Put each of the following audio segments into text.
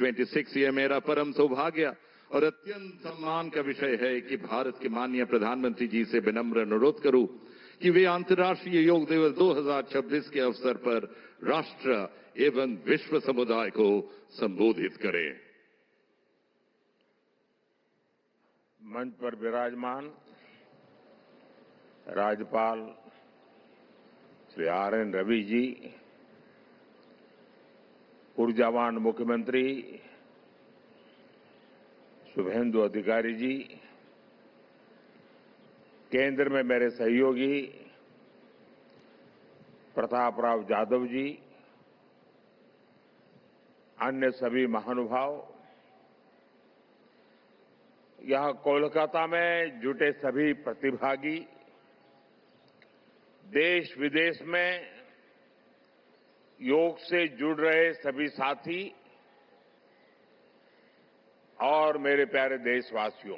G26 ये मेरा परम सौभाग्य और अत्यंत सम्मान का विषय है कि भारत के माननीय प्रधानमंत्री जी से विनम्र अनुरोध करूं कि वे अंतर्राष्ट्रीय योग दिवस 2026 के अवसर पर राष्ट्र एवं विश्व समुदाय को संबोधित करें। मंच पर विराजमान राज्यपाल श्री RN रवि जी, ऊर्जावान मुख्यमंत्री शुभेंदु अधिकारी जी, केंद्र में मेरे सहयोगी प्रताप राव जाधव जी, अन्य सभी महानुभाव, यहां कोलकाता में जुटे सभी प्रतिभागी, देश विदेश में योग से जुड़ रहे सभी साथी और मेरे प्यारे देशवासियों,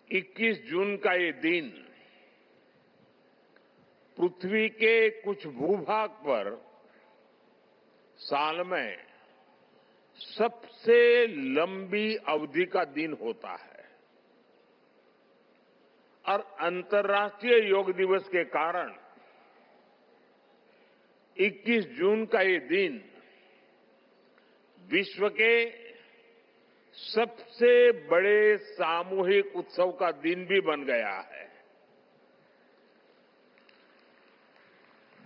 21 जून का ये दिन पृथ्वी के कुछ भूभाग पर साल में सबसे लंबी अवधि का दिन होता है और अंतर्राष्ट्रीय योग दिवस के कारण 21 जून का ये दिन विश्व के सबसे बड़े सामूहिक उत्सव का दिन भी बन गया है।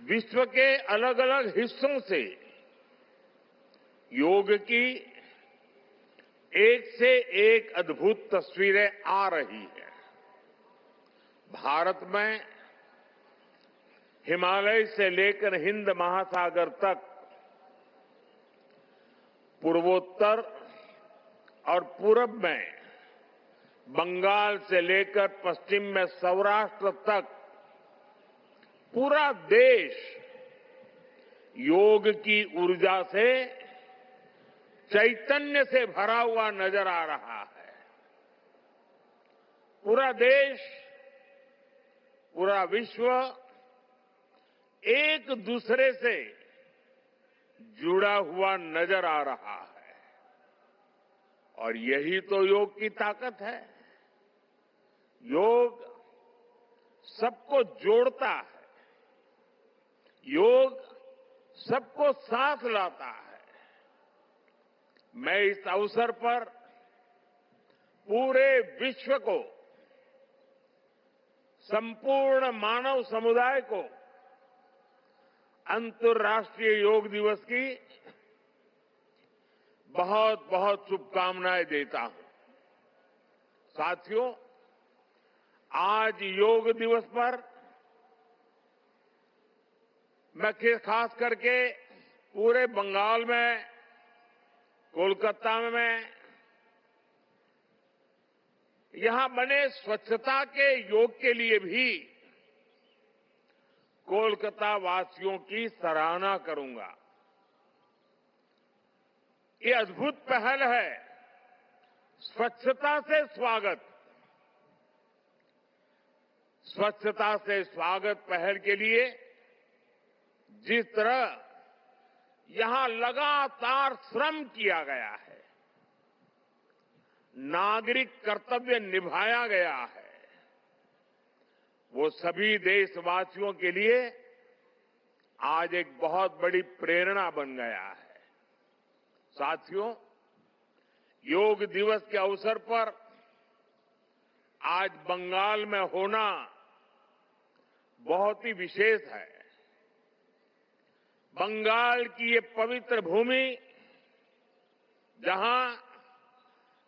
विश्व के अलग अलग हिस्सों से योग की एक से एक अद्भुत तस्वीरें आ रही हैं। भारत में हिमालय से लेकर हिंद महासागर तक, पूर्वोत्तर और पूरब में बंगाल से लेकर पश्चिम में सौराष्ट्र तक पूरा देश योग की ऊर्जा से चैतन्य से भरा हुआ नजर आ रहा है। पूरा देश, पूरा विश्व एक दूसरे से जुड़ा हुआ नजर आ रहा है और यही तो योग की ताकत है। योग सबको जोड़ता है, योग सबको साथ लाता है। मैं इस अवसर पर पूरे विश्व को, संपूर्ण मानव समुदाय को अंतर्राष्ट्रीय योग दिवस की बहुत बहुत शुभकामनाएं देता हूं। साथियों, आज योग दिवस पर मैं खास करके पूरे बंगाल में, कोलकाता में यहां बने स्वच्छता के योग के लिए भी कोलकाता वासियों की सराहना करूंगा। ये अद्भुत पहल है, स्वच्छता से स्वागत। स्वच्छता से स्वागत पहल के लिए जिस तरह यहां लगातार श्रम किया गया है, नागरिक कर्तव्य निभाया गया है, वो सभी देशवासियों के लिए आज एक बहुत बड़ी प्रेरणा बन गया है। साथियों, योग दिवस के अवसर पर आज बंगाल में होना बहुत ही विशेष है। बंगाल की ये पवित्र भूमि, जहां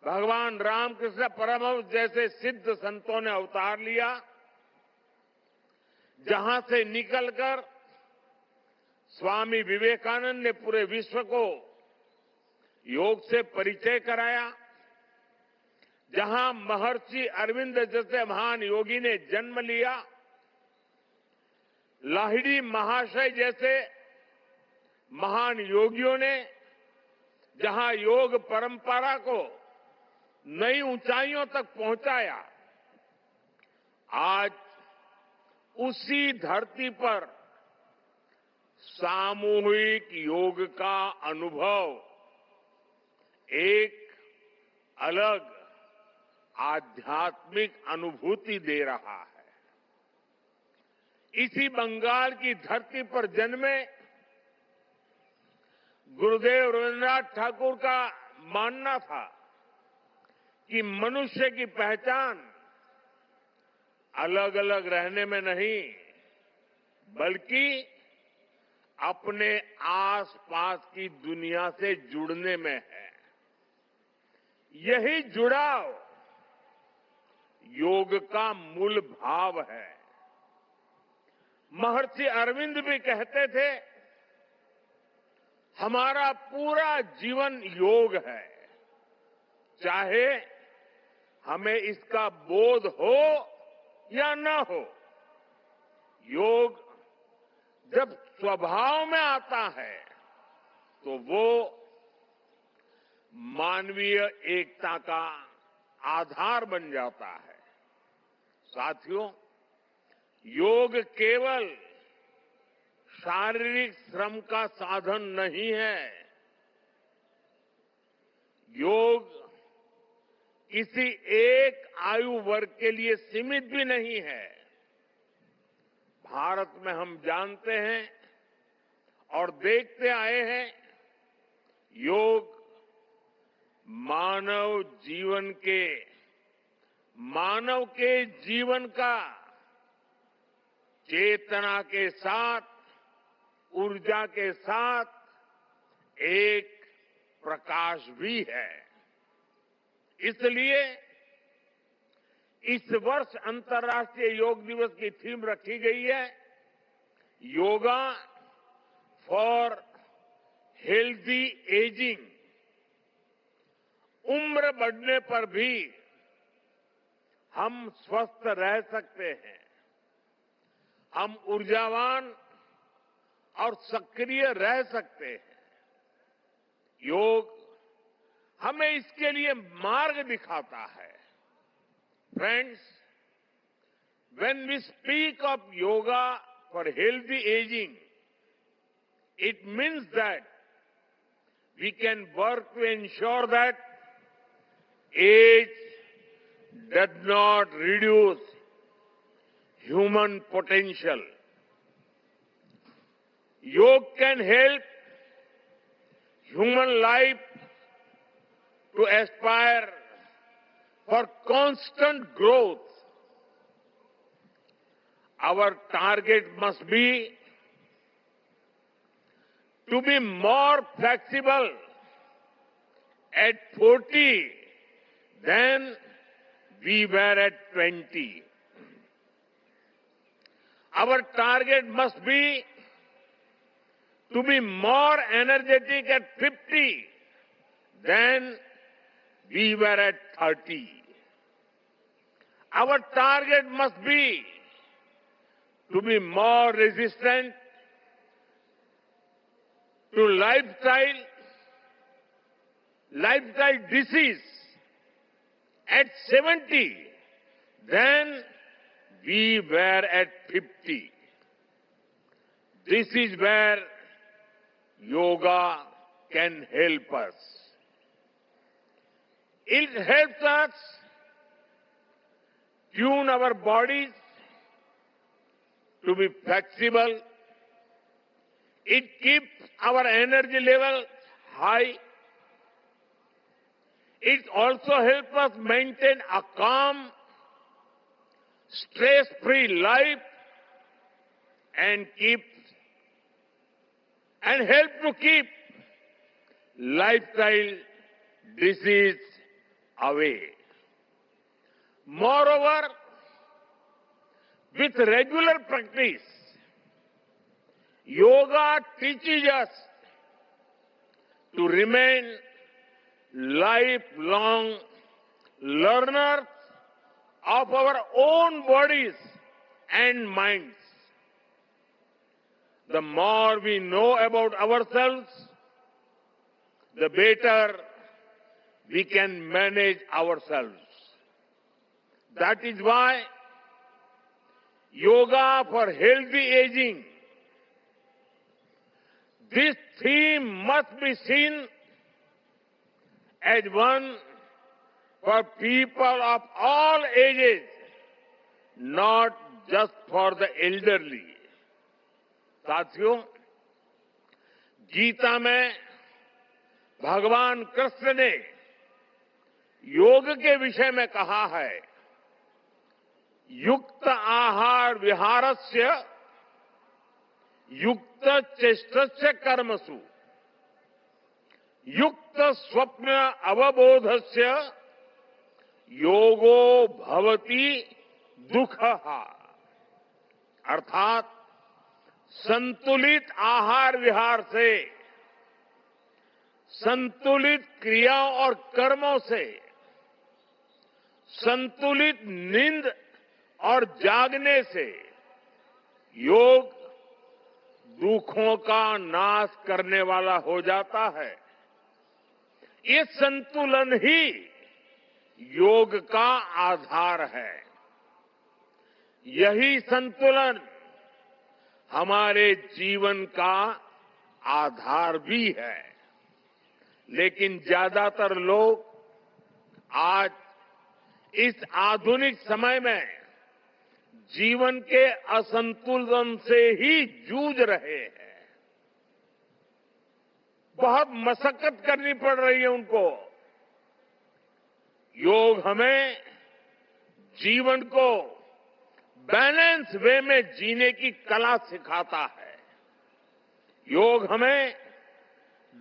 भगवान रामकृष्ण परमहंस जैसे सिद्ध संतों ने अवतार लिया, जहां से निकलकर स्वामी विवेकानंद ने पूरे विश्व को योग से परिचय कराया, जहां महर्षि अरविंद जैसे महान योगी ने जन्म लिया, लाहिड़ी महाशय जैसे महान योगियों ने जहां योग परंपरा को नई ऊंचाइयों तक पहुंचाया, आज उसी धरती पर सामूहिक योग का अनुभव एक अलग आध्यात्मिक अनुभूति दे रहा है। इसी बंगाल की धरती पर जन्मे गुरुदेव रविन्द्रनाथ ठाकुर का मानना था कि मनुष्य की पहचान अलग अलग रहने में नहीं, बल्कि अपने आसपास की दुनिया से जुड़ने में है। यही जुड़ाव योग का मूल भाव है। महर्षि अरविंद भी कहते थे, हमारा पूरा जीवन योग है, चाहे हमें इसका बोध हो या न हो। योग जब स्वभाव में आता है तो वो मानवीय एकता का आधार बन जाता है। साथियों, योग केवल शारीरिक श्रम का साधन नहीं है। योग किसी एक आयु वर्ग के लिए सीमित भी नहीं है। भारत में हम जानते हैं और देखते आए हैं, योग मानव के जीवन का चेतना के साथ, ऊर्जा के साथ एक प्रकाश भी है। इसलिए इस वर्ष अंतर्राष्ट्रीय योग दिवस की थीम रखी गई है, योगा फॉर हेल्दी एजिंग। उम्र बढ़ने पर भी हम स्वस्थ रह सकते हैं, हम ऊर्जावान और सक्रिय रह सकते हैं। योग हमें इसके लिए मार्ग दिखाता है। Friends, when we speak of yoga for healthy aging, it means that we can work to ensure that age does not reduce human potential. Yoga can help human life to aspire for constant growth. Our target must be to be more flexible at 40 than we were at 20. Our target must be to be more energetic at 50 than we were at 30. Our target must be to be more resistant to lifestyle disease at 70 than we were at 50. This is where yoga can help us. It helps us tune our bodies to be flexible. It keeps our energy level high. It also helps us maintain a calm, stress-free life and help to keep lifestyle disease away. Moreover, with regular practice, yoga teaches us to remain lifelong learners of our own bodies and minds. The more we know about ourselves, the better we can manage ourselves. That is why yoga for healthy aging This theme must be seen as one for people of all ages, not just for the elderly. साथियों, गीता में भगवान कृष्ण ने योग के विषय में कहा है, युक्त आहार विहारस्य युक्त चेष्टस्य कर्मसु युक्त स्वप्न अवबोधस्य योगो भवति दुःखः। अर्थात संतुलित आहार विहार से, संतुलित क्रियाओं और कर्मों से, संतुलित नींद और जागने से योग दुखों का नाश करने वाला हो जाता है। ये संतुलन ही योग का आधार है। यही संतुलन हमारे जीवन का आधार भी है। लेकिन ज्यादातर लोग आज इस आधुनिक समय में जीवन के असंतुलन से ही जूझ रहे हैं। बहुत मशक्कत करनी पड़ रही है उनको। योग हमें जीवन को बैलेंस वे में जीने की कला सिखाता है। योग हमें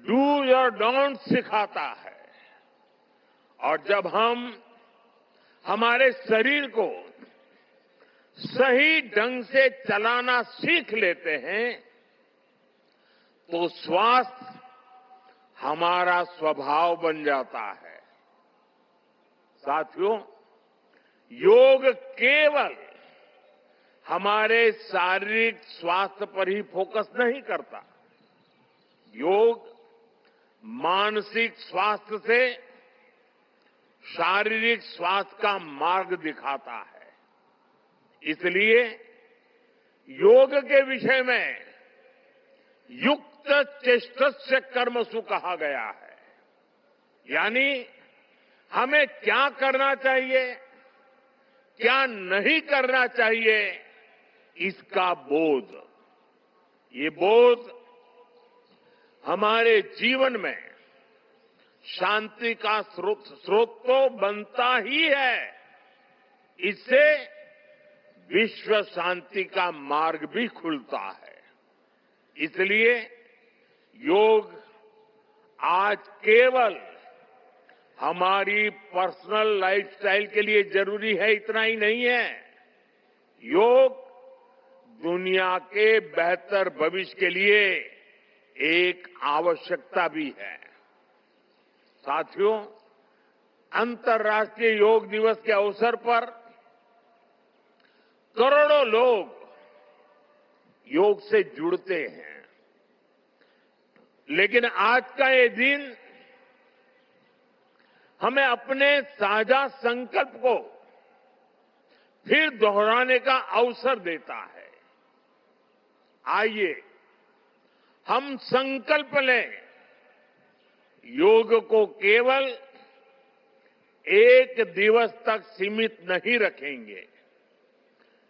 डूज और डोंट सिखाता है। और जब हम हमारे शरीर को सही ढंग से चलाना सीख लेते हैं तो स्वास्थ्य हमारा स्वभाव बन जाता है। साथियों, योग केवल हमारे शारीरिक स्वास्थ्य पर ही फोकस नहीं करता। योग मानसिक स्वास्थ्य से शारीरिक स्वास्थ्य का मार्ग दिखाता है। इसलिए योग के विषय में युक्त चेष्टस्य कर्मसु कहा गया है। यानी हमें क्या करना चाहिए, क्या नहीं करना चाहिए, इसका बोध। ये बोध हमारे जीवन में शांति का स्रोत तो बनता ही है। इससे विश्व शांति का मार्ग भी खुलता है। इसलिए योग आज केवल हमारी पर्सनल लाइफस्टाइल के लिए जरूरी है, इतना ही नहीं है। योग दुनिया के बेहतर भविष्य के लिए एक आवश्यकता भी है। साथियों, अंतर्राष्ट्रीय योग दिवस के अवसर पर करोड़ों लोग योग से जुड़ते हैं। लेकिन आज का ये दिन हमें अपने साझा संकल्प को फिर दोहराने का अवसर देता है। आइए हम संकल्प लें, योग को केवल एक दिवस तक सीमित नहीं रखेंगे।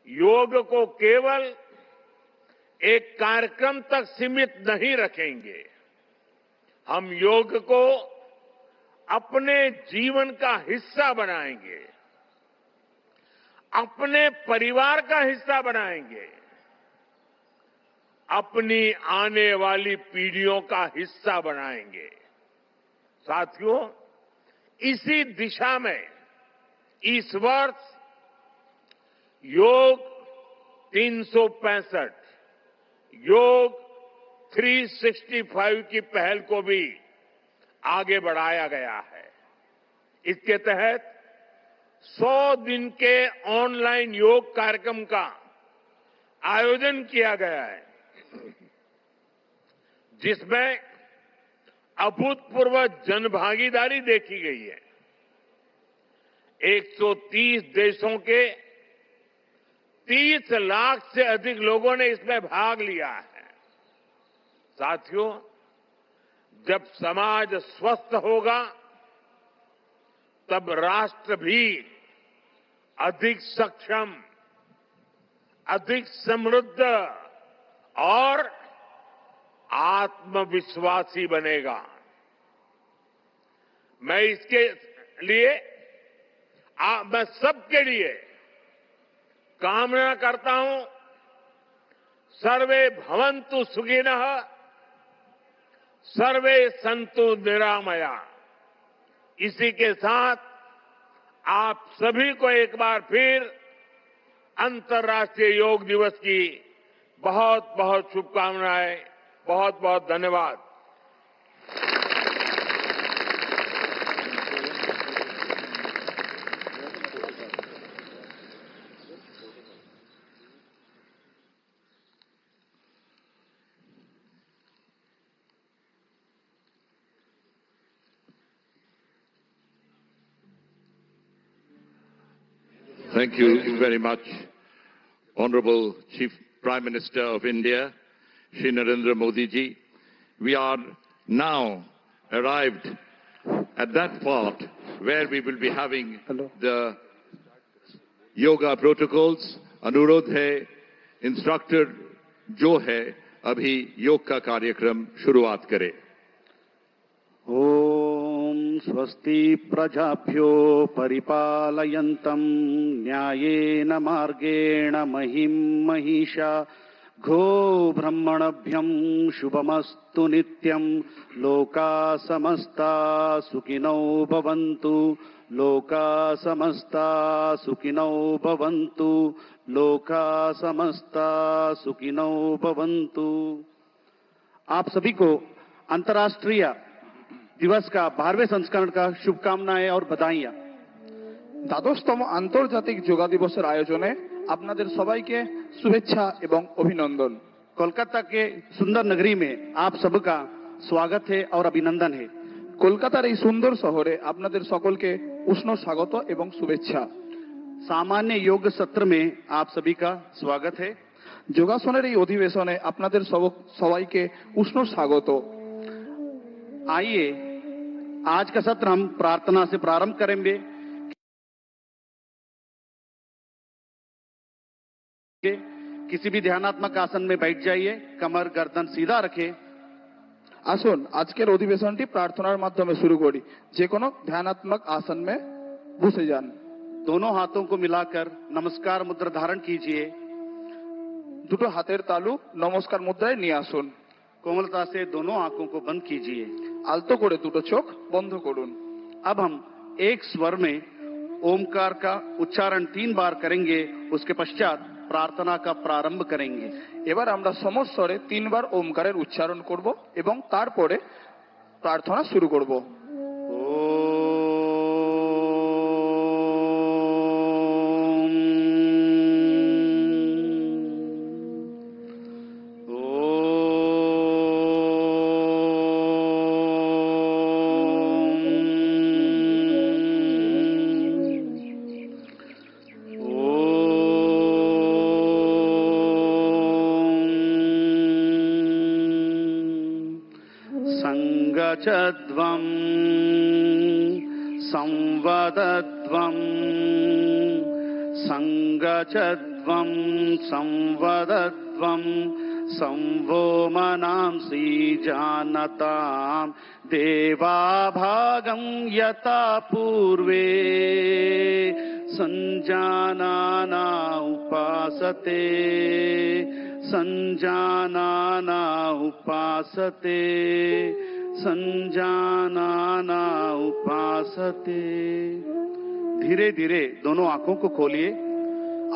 योग को केवल एक कार्यक्रम तक सीमित नहीं रखेंगे। हम योग को अपने जीवन का हिस्सा बनाएंगे, अपने परिवार का हिस्सा बनाएंगे, अपनी आने वाली पीढ़ियों का हिस्सा बनाएंगे। साथियों, इसी दिशा में इस वर्ष योग 365 योग 365 की पहल को भी आगे बढ़ाया गया है। इसके तहत 100 दिन के ऑनलाइन योग कार्यक्रम का आयोजन किया गया है, जिसमें अभूतपूर्व जनभागीदारी देखी गई है। 130 देशों के 30 लाख से अधिक लोगों ने इसमें भाग लिया है। साथियों, जब समाज स्वस्थ होगा तब राष्ट्र भी अधिक सक्षम, अधिक समृद्ध और आत्मविश्वासी बनेगा। मैं इसके लिए मैं सबके लिए कामना करता हूं, सर्वे भवन्तु सुखिनः, सर्वे सन्तु निरामया। इसी के साथ आप सभी को एक बार फिर अंतर्राष्ट्रीय योग दिवस की बहुत बहुत शुभकामनाएं, बहुत बहुत धन्यवाद। Thank you very much, Honorable Chief Prime Minister of India, Shri Narendra Modi ji. We are now arrived at that part where we will be having the yoga protocols. अनुरोध है, इंस्ट्रक्टर जो है अभी योग का कार्यक्रम शुरुआत करे। ओम स्वस्ति प्रजाभ्यो परिपालयन्तं न्यायेन मार्गेण महिं महिषा घो ब्रह्मणभ्यं शुभमस्तु नित्यं लोका समस्ता सुखिनो भवन्तु लोका समस्ता सुखिनो भवन्तु लोका समस्ता सुखिनो भवन्तु। आप सभी को अंतर्राष्ट्रीय दिवस का 12वें संस्करण का शुभकामनाएं और बधाइयां। দ্বাদশতম আন্তর্জাতিক যোগা দিবসের আয়োজনে আপনাদের সবাইকে শুভেচ্ছা এবং অভিনন্দন। कोलकाता के सुंदर नगरी में आप सबका स्वागत है और अभिनंदन है। কলকাতার এই সুন্দর শহরে আপনাদের সকলকে উষ্ণ স্বাগত এবং শুভেচ্ছা। सामान्य योग सत्र में आप सभी का स्वागत है। যোগাসনের এই অধিবেশনে আপনাদের সবাইকে উষ্ণ স্বাগত। आइए आज का सत्र हम प्रार्थना से प्रारंभ करेंगे। किसी भी ध्यानात्मक आसन में बैठ जाइए, कमर गर्दन सीधा रखें। আসুন আজকের অধিবেশনটি প্রার্থনার মাধ্যমে শুরু করি। যে কোনো ধ্যানাত্মক आसन में বসে যান। दोनों हाथों को मिलाकर नमस्कार मुद्रा धारण कीजिए। দুটো হাতের তালু নমস্কার মুদ্রায় নিয়ে আসুন। कोमलता से दोनों आंखों को बंद कीजिए। আলতো করে দুটো চোখ বন্ধ করুন। अब हम एक स्वर में ओमकार का उच्चारण 3 बार करेंगे, उसके पश्चात प्रार्थना का प्रारंभ करेंगे। এবার আমরা সমস্বরে 3 বার ওমকারের উচ্চারণ করব এবং তারপরে প্রার্থনা শুরু করব। संगचध्वं संवदध्वं संगचध्वं संवदध्वं संवो मनांसि जानतां देवाभागं यथा पूर्वे संजानाना उपासते संजानाना उपासते संजानाना उपासते। धीरे धीरे दोनों आंखों को खोलिए।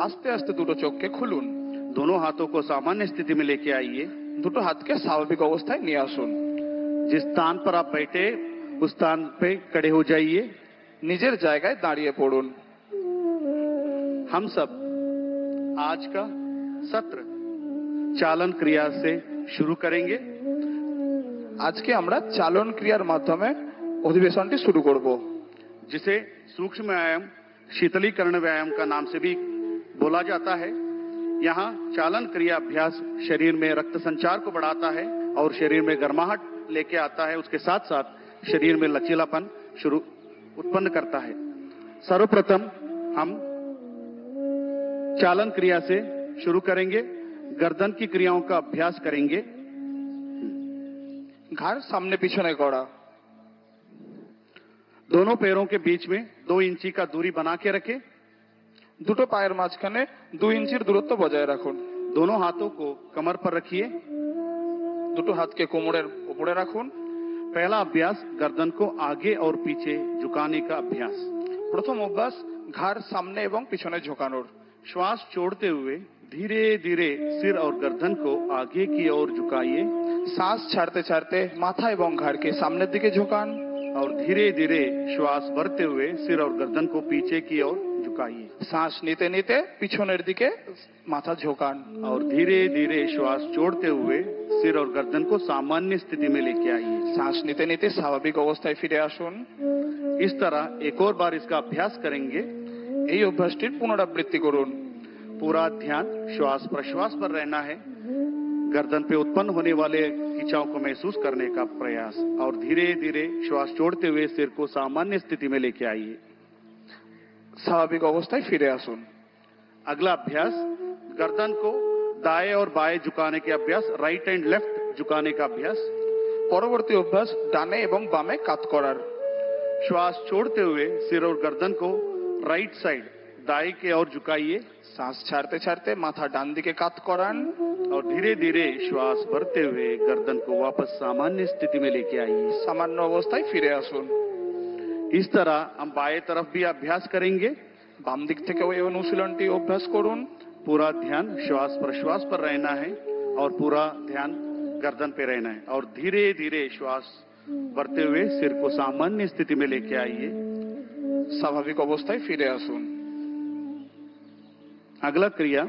আস্তে আস্তে দুটো চোখকে খুলুন। दोनों हाथों को सामान्य स्थिति में लेके आइए। দুটো হাতকে স্বাভাবিক অবস্থায় নিয়ে আসুন। जिस स्थान पर आप बैठे उस स्थान पे खड़े हो जाइए। নিজের জায়গায় দাঁড়িয়ে পড়ুন। हम सब आज का सत्र चालन क्रिया से शुरू करेंगे। আজকে আমরা চালন ক্রিয়ার মাধ্যমে অধিবেশনটি শুরু করব, जिसे सूक्ष्म व्यायाम शीतलीकरण व्यायाम का नाम से भी बोला जाता है। यहाँ चालन क्रिया अभ्यास शरीर में रक्त संचार को बढ़ाता है और शरीर में गर्माहट लेके आता है, उसके साथ साथ शरीर में लचीलापन उत्पन्न करता है। सर्वप्रथम हम चालन क्रिया से शुरू करेंगे, गर्दन की क्रियाओं का अभ्यास करेंगे। ঘাড় সামনে পিছনে করা, दोनों पैरों के बीच में 2 इंची का दूरी बना के रखें। দুটো পায়ের মাঝখানে 2 ইঞ্চির দূরত্ব বজায় রাখুন। दोनों हाथों को कमर पर रखिए। দুটো হাতকে কোমরের উপরে রাখুন। पहला अभ्यास गर्दन को आगे और पीछे झुकाने का अभ्यास। প্রথম অভ্যাস ঘাড় সামনে এবং পিছনে ঝোঁকানোর। श्वास छोड़ते हुए धीरे धीरे सिर और गर्दन को आगे की ओर झुकाइए শ্বাস ছাড়তে ছাড়তে মাথা এবং ঘাড়কে সামনের দিকে ঝোঁকান। और धीरे धीरे श्वास भरते हुए सिर और गर्दन को पीछे की ओर झुकाइए। শ্বাস নিতে নিতে পিছনের দিকে মাথা ঝোঁকান। और धीरे धीरे श्वास छोड़ते हुए सिर और गर्दन को सामान्य स्थिति में लेके आइए। শ্বাস নিতে নিতে স্বাভাবিক অবস্থায় ফিরে আসুন। इस तरह एक और बार इसका अभ्यास करेंगे। এই অভ্যাসটির পুনরাবৃত্তি করুন। पूरा ध्यान श्वास प्रश्वास पर रहना है। गर्दन पे उत्पन्न होने वाले खिंचाव को महसूस करने का प्रयास और धीरे धीरे श्वास छोड़ते हुए सिर को सामान्य स्थिति में लेके आइए। স্বাভাবিক অবস্থায় ফিরে আসুন। अगला अभ्यास गर्दन को दाएं और बाएं झुकाने के अभ्यास, राइट एंड लेफ्ट झुकाने का अभ्यास। পরবর্তী অভ্যাস ডানে এবং বামে কাত করার। श्वास छोड़ते हुए सिर और गर्दन को राइट साइड दाएं की ओर झुकाइए শ্বাস ছাড়তে ছাড়তে মাথা ডান দিকে কাত করান। और धीरे धीरे श्वास भरते हुए गर्दन को वापस सामान्य स्थिति में लेके आइए। সামান্য অবস্থায় ফিরে আসুন। इस तरह हम बाएं तरफ भी अभ्यास करेंगे। বাম দিক থেকেও এই অনুশীলনটি অভ্যাস করুন। पूरा ध्यान श्वास प्रश्वास पर रहना है और पूरा ध्यान गर्दन पे रहना है और धीरे धीरे श्वास भरते हुए सिर को सामान्य स्थिति में लेके आइए। স্বাভাবিক অবস্থায় ফিরে আসুন। अगला क्रिया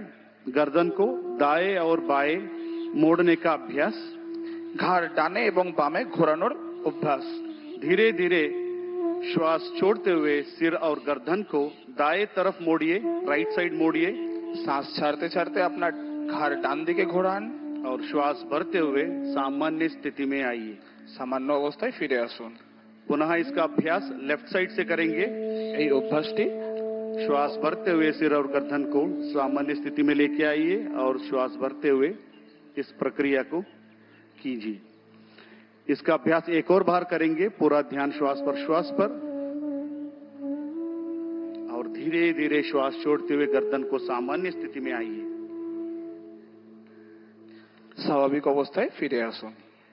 गर्दन को दाएं और बाएं मोड़ने का अभ्यास। ঘাড় ডানে এবং বামে ঘোরানোর অভ্যাস। धीरे धीरे श्वास छोड़ते हुए सिर और गर्दन को दाएं तरफ मोड़िए, राइट साइड मोड़िए শ্বাস ছাড়তে ছাড়তে আপনার ঘাড় ডান দিকে ঘোরান। और श्वास भरते हुए सामान्य स्थिति में आइए। সামান্য অবস্থায় ফিরে আসুন। पुनः इसका अभ्यास लेफ्ट साइड से करेंगे। এই অভ্যাসটি श्वास भरते हुए सिर और गर्दन को सामान्य स्थिति में लेके आइए और श्वास भरते हुए इस प्रक्रिया को कीजिए। इसका अभ्यास एक और बार करेंगे। पूरा ध्यान श्वास प्रश्वास पर और धीरे धीरे श्वास छोड़ते हुए गर्दन को सामान्य स्थिति में आइए। স্বাভাবিক অবস্থায় ফিরে আসুন।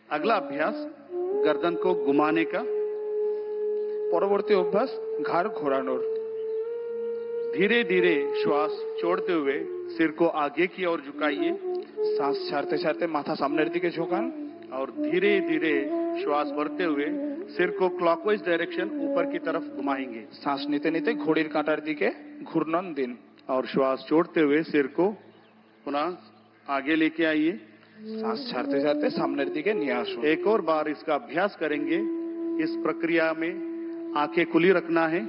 अगला अभ्यास गर्दन को घुमाने का। পরবর্তী অভ্যাস ঘাড় ঘোরানোর। धीरे धीरे श्वास छोड़ते हुए सिर को आगे की ओर झुकाइए শ্বাস ছাড়তে ছাড়তে মাথা সামনের দিকে ঝোঁকান। और धीरे धीरे श्वास भरते हुए सिर को क्लॉकवाइज डायरेक्शन ऊपर की तरफ घुमाएंगे। শ্বাস নিতে নিতে ঘড়ির কাঁটার দিকে ঘূর্ণন দিন। और श्वास छोड़ते हुए सिर को पुनः आगे लेके आइए। শ্বাস ছাড়তে ছাড়তে সামনের দিকে নিয়ে আসুন। एक और बार इसका अभ्यास करेंगे। इस प्रक्रिया में आंखें खुली रखना है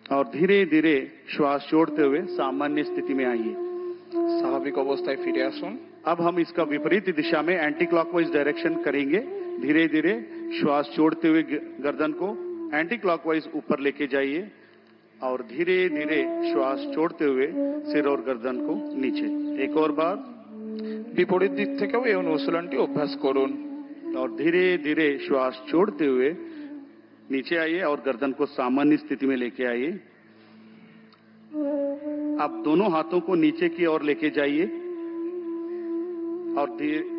और धीरे धीरे श्वास छोड़ते हुए सामान्य स्थिति में आइए। স্বাভাবিক অবস্থায় ফিরে আসুন। अब हम इसका विपरीत दिशा में एंटी क्लॉकवाइज डायरेक्शन करेंगे। धीरे धीरे श्वास छोड़ते हुए गर्दन को एंटी क्लॉकवाइज ऊपर लेके जाइए और धीरे धीरे श्वास छोड़ते हुए सिर और गर्दन को नीचे। एक और बार বিপরীত দিক থেকেও এই অনুশীলনটি অভ্যাস করুন। और धीरे धीरे श्वास छोड़ते हुए नीचे आइए और गर्दन को सामान्य स्थिति में लेके आइए। अब दोनों हाथों को नीचे की ओर लेके जाइए और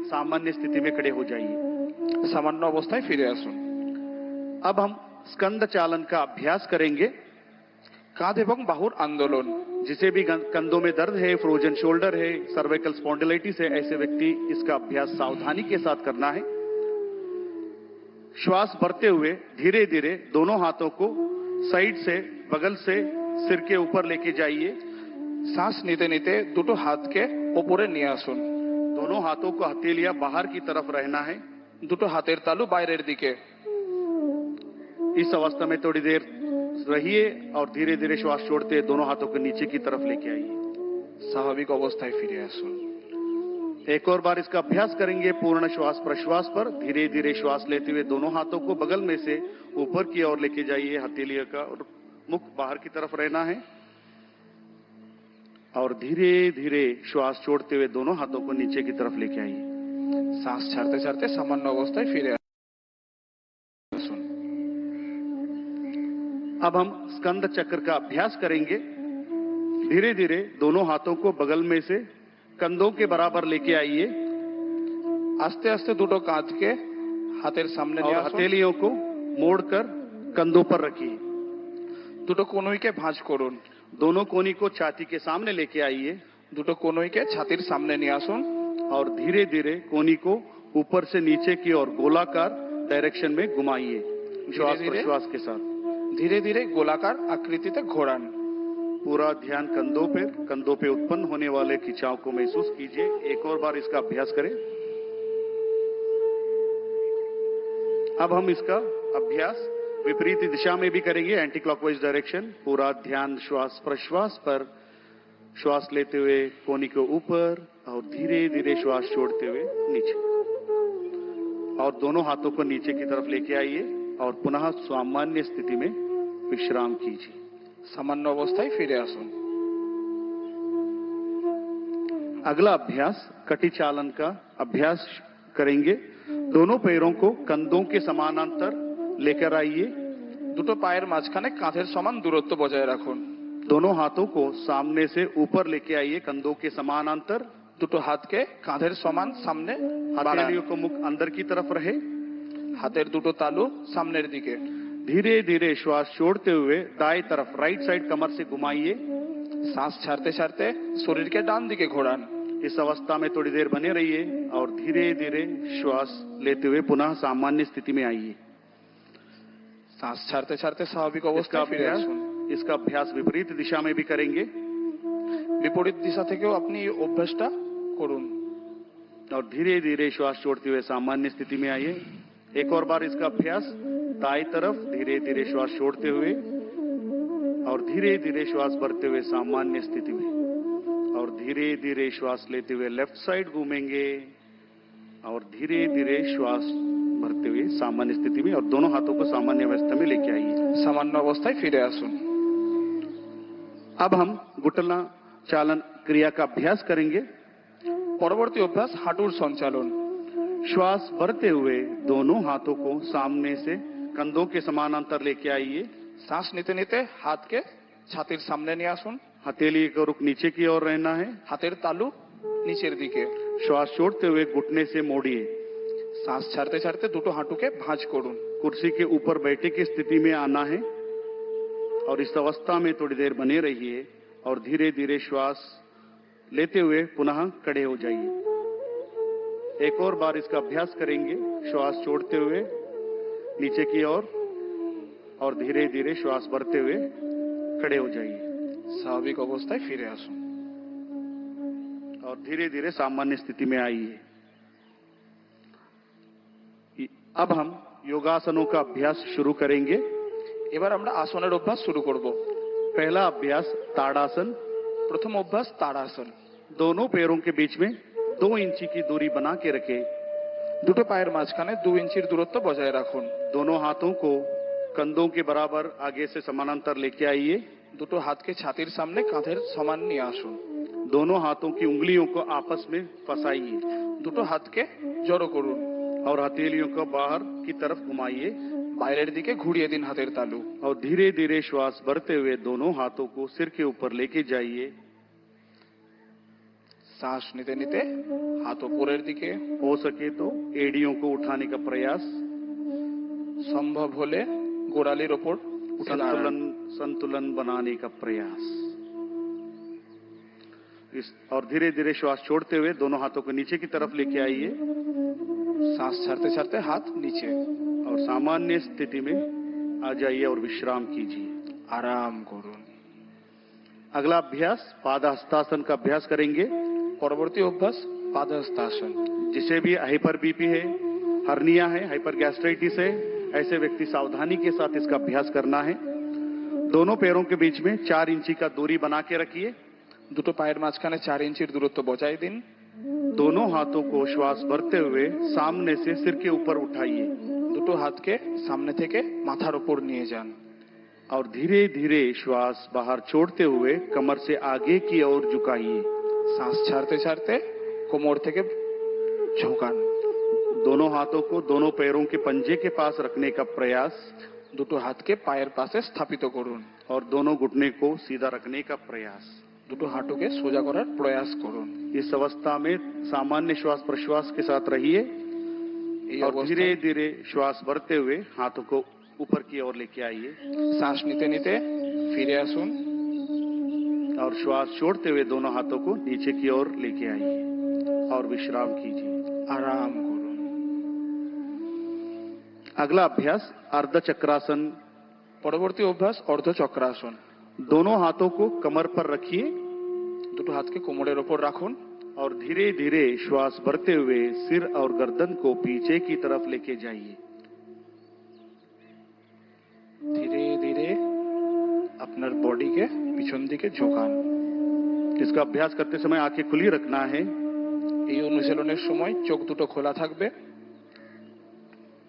सामान्य स्थिति में खड़े हो जाइए। সামান্য অবস্থায় ফিরে আসুন। अब हम स्कंद चालन का अभ्यास करेंगे। কাঁধ এবং বাহুর আন্দোলন। जिसे भी कंधों में दर्द है, फ्रोजन शोल्डर है, सर्वाइकल स्पॉन्डिलाइटिस है, ऐसे व्यक्ति इसका अभ्यास सावधानी के साथ करना है। श्वास भरते हुए धीरे धीरे दोनों हाथों को साइड से, बगल से सिर के ऊपर लेके जाइए। শ্বাস নিতে নিতে দুটো হাতকে ওপরে নিয়ে আসুন। दोनों हाथों को हथेलियां बाहर की तरफ रहना है। দুটো হাতের তালু বাইরের দিকে। इस अवस्था में थोड़ी देर रहिए और धीरे धीरे श्वास छोड़ते दोनों हाथों को नीचे की तरफ लेके आइए। স্বাভাবিক অবস্থায় ফিরে আসুন। एक और बार इसका अभ्यास करेंगे पूर्ण श्वास प्रश्वास पर। धीरे धीरे श्वास लेते हुए दोनों हाथों को बगल में से ऊपर की ओर लेके जाइए। हथेलियों का और मुख बाहर की तरफ रहना है। और धीरे धीरे श्वास छोड़ते हुए दोनों हाथों को नीचे की तरफ लेके आइए। শ্বাস ছাড়তে ছাড়তে সামান্য অবস্থায় ফিরে আসুন। अब हम स्कंद चक्र का अभ्यास करेंगे। धीरे धीरे दोनों हाथों को बगल में से कंधों के बराबर लेके आइए। আস্তে আস্তে দুটো কাঁধকে হাতের সামনে और নিয়ে আসুন। हथेलियों को मोड़कर कंधों पर रखिए। দুটো কনুইকে ভাঁজ করুন। दोनों कोनी को छाती के सामने लेके आइए। দুটো কনুইকে ছাতির সামনে নিয়ে আসুন। और धीरे धीरे कोनी को ऊपर से नीचे की ओर गोलाकार डायरेक्शन में घुमाइए श्वास धीरे-धीरे। प्रश्वास के साथ। ধীরে ধীরে গোলাকার আকৃতিতে ঘোরান। पूरा ध्यान कंधों पे उत्पन्न होने वाले खिंचाव को महसूस कीजिए। एक और बार इसका अभ्यास करें। अब हम इसका अभ्यास विपरीत दिशा में भी करेंगे, एंटी क्लॉकवाइज डायरेक्शन। पूरा ध्यान श्वास प्रश्वास पर। श्वास लेते हुए कोनी को ऊपर और धीरे धीरे श्वास छोड़ते हुए नीचे। और दोनों हाथों को नीचे की तरफ लेके आइए और पुनः सामान्य स्थिति में विश्राम कीजिए। সামান্য অবস্থায় ফিরে আসুন। अगला अभ्यास कटी चालन का अभ्यास करेंगे। दोनों पैरों को कंधों के समानांतर लेकर आइए। দুটো পায়ের মাঝখানে কাঁধের সমান দূরত্ব বজায় রাখুন। दोनों हाथों को सामने से ऊपर लेके आइए कंधों के समानांतर। দুটো হাতকে কাঁধের সমান সামনে বাড়ান। हथेलियों को मुख अंदर की तरफ रहे। হাতের দুটো তালু সামনের দিকে। धीरे धीरे श्वास छोड़ते हुए दाएं तरफ राइट साइड कमर से घुमाइए। শ্বাস ছাড়তে ছাড়তে শরীরকে ডান দিকে ঘোরান। इस अवस्था में थोड़ी देर बने रहिए और धीरे धीरे श्वास लेते हुए पुनः सामान्य स्थिति में आइए। শ্বাস ছাড়তে ছাড়তে স্বাভাবিক इसका অবস্থায় ফিরে अभ्यास আসুন। इसका अभ्यास विपरीत दिशा में भी करेंगे। বিপরীত দিশা থেকেও আপনি এই অভ্যাসটা করুন। और धीरे धीरे श्वास छोड़ते हुए सामान्य स्थिति में आइए। एक और बार इसका अभ्यास दाएं तरफ धीरे धीरे श्वास छोड़ते हुए और धीरे धीरे श्वास भरते हुए सामान्य स्थिति में। और धीरे धीरे श्वास लेते हुए लेफ्ट साइड घूमेंगे और धीरे धीरे श्वास भरते हुए सामान्य स्थिति में। और दोनों हाथों को सामान्य अवस्था में लेके आइए। সামান্য অবস্থায় ফিরে আসুন। अब हम घुटना चालन क्रिया का अभ्यास करेंगे। পরবর্তী অভ্যাস হাঁটুর সঞ্চালন। श्वास भरते हुए दोनों हाथों को सामने से कंधों के समानांतर लेके आइए। শ্বাস নিতে নিতে হাতকে ছাতির সামনে নিয়ে আসুন। हथेली का रुख नीचे की ओर रहना है। হাতের তালু নিচের দিকে। श्वास छोड़ते हुए घुटने से मोड़िए। শ্বাস ছাড়তে ছাড়তে দুটো হাঁটুকে ভাঁজ করুন। कुर्सी के ऊपर बैठे की स्थिति में आना है और इस अवस्था में थोड़ी देर बने रहिए और धीरे धीरे श्वास लेते हुए पुनः खड़े हो जाइए। एक और बार इसका अभ्यास करेंगे। श्वास छोड़ते हुए नीचे की ओर और धीरे धीरे श्वास भरते हुए खड़े हो जाइए স্বাভাবিক অবস্থায় ফিরে আসুন। और धीरे धीरे सामान्य स्थिति में आइए। अब हम योगासनों का अभ्यास शुरू करेंगे। এবার আমরা আসনের অভ্যাস শুরু করব। पहला अभ्यास ताड़ासन। প্রথম অভ্যাস তাড়াসন। दोनों पैरों के बीच में 2 इंची की दूरी बना के रखें। দুটো পায়ের মাঝখানে 2 ইঞ্চির দূরত্ব বজায় রাখুন। दोनों हाथों को कंधों के बराबर आगे से समानांतर लेके आइए। দুটো হাতকে ছাতির সামনে কাঁধের সমান নিয়ে আসুন। दोनों हाथों की उंगलियों को आपस में फंसाइए দুটো হাতকে জড়ো করুন। और हथेलियों को बाहर की तरफ घुमाइए বাইরের দিকে ঘুরিয়ে দিন হাতের তালু। और धीरे धीरे श्वास भरते हुए दोनों हाथों को सिर के ऊपर लेके जाइए। শ্বাস নিতে নিতে হাত উপরের দিকে, हो सके तो एड़ियों को उठाने का प्रयास। সম্ভব হলে গোড়ালির ওপর উঠে দাঁড়ান। संतुलन बनाने का प्रयास। और धीरे धीरे श्वास छोड़ते हुए दोनों हाथों को नीचे की तरफ लेके आइए শ্বাস ছাড়তে ছাড়তে হাত নিচে। और सामान्य स्थिति में आ जाइए और विश्राम कीजिए। আরাম করুন। अगला अभ्यास पादहस्तासन का अभ्यास करेंगे। পরবর্তী অভ্যাস পাদহস্তাসন। जिसे भी हाइपर बीपी है, हर्निया है, हाइपर गैस्ट्राइटिस है, ऐसे व्यक्ति सावधानी के साथ इसका अभ्यास करना है। दोनों पैरों के बीच में 4 इंची का दूरी बना के रखिए। দুটো পায়ের মাঝখানে 4 ইঞ্চির দূরত্ব বজায় দিন। दोनों हाथों को श्वास भरते हुए सामने से सिर के ऊपर उठाइए দুটো হাতকে সামনে থেকে মাথার উপর নিয়ে যান और धीरे धीरे श्वास बाहर छोड़ते हुए कमर से आगे की ओर झुकाइए। শ্বাস ছাড়তে ছাড়তে কোমর থেকে ঝোঁকান। दोनों हाथों को दोनों पैरों के पंजे के पास रखने का प्रयास দুটো হাতকে পায়ের পাশে স্থাপিত করুন और दोनों घुटने को सीधा रखने का प्रयास। দুটো হাঁটুকে সোজা করার প্রয়াস করুন। इस अवस्था में सामान्य श्वास प्रश्वास के साथ रहिए এই और অবস্থায় धीरे धीरे श्वास भरते हुए हाथों को ऊपर की ओर लेके आइए শ্বাস নিতে নিতে ফিরে আসুন और श्वास छोड़ते हुए दोनों हाथों को नीचे की ओर लेके आइए और विश्राम कीजिए। আরাম করুন। अगला अभ्यास अर्ध चक्रासन। পরবর্তী অভ্যাস অর্ধচক্রাসন। दोनों हाथों को कमर पर रखिए দুটো হাতকে কোমরের ওপর রাখুন और धीरे धीरे श्वास भरते हुए सिर और गर्दन को पीछे की तरफ लेके जाइए। ধীরে ধীরে আপনার বডিকে পিছন দিকে ঝোঁকান। इसका अभ्यास करते समय आंखें खुली रखना है এই অনুশীলনের সময় চোখ দুটো খোলা থাকবে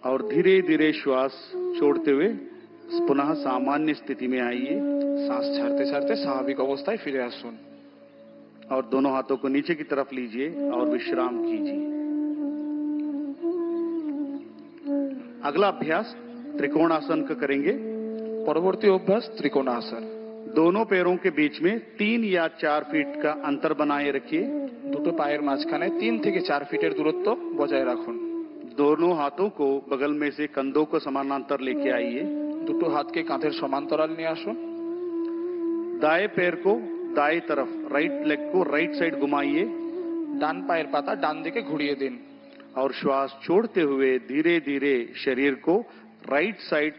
और धीरे धीरे श्वास छोड़ते हुए पुनः सामान्य स्थिति में आइए শ্বাস ছাড়তে ছাড়তে স্বাভাবিক অবস্থায় ফিরে আসুন और दोनों हाथों को नीचे की तरफ लीजिए और विश्राम कीजिए। अगला अभ्यास त्रिकोणासन का करेंगे। পরবর্তী অভ্যাস ত্রিকোণাসন। दोनों पैरों के बीच में 3 या 4 फीट का अंतर बनाए रखिए। দুটো পায়ের মাঝখানে 3 থেকে 4 ফিটের দূরত্ব বজায় রাখুন। दोनों हाथों को बगल में से कंधों को समानांतर लेके आइए। দুটো হাতকে কাঁধের সমান্তরাল নিয়ে আসুন। दाएं पैर को दाएं तरफ, राइट लेग को राइट साइड घुमाइए ডান পায়ের পাতা ডান দিকে ঘুরিয়ে দিন और श्वास छोड़ते हुए धीरे धीरे शरीर को राइट साइड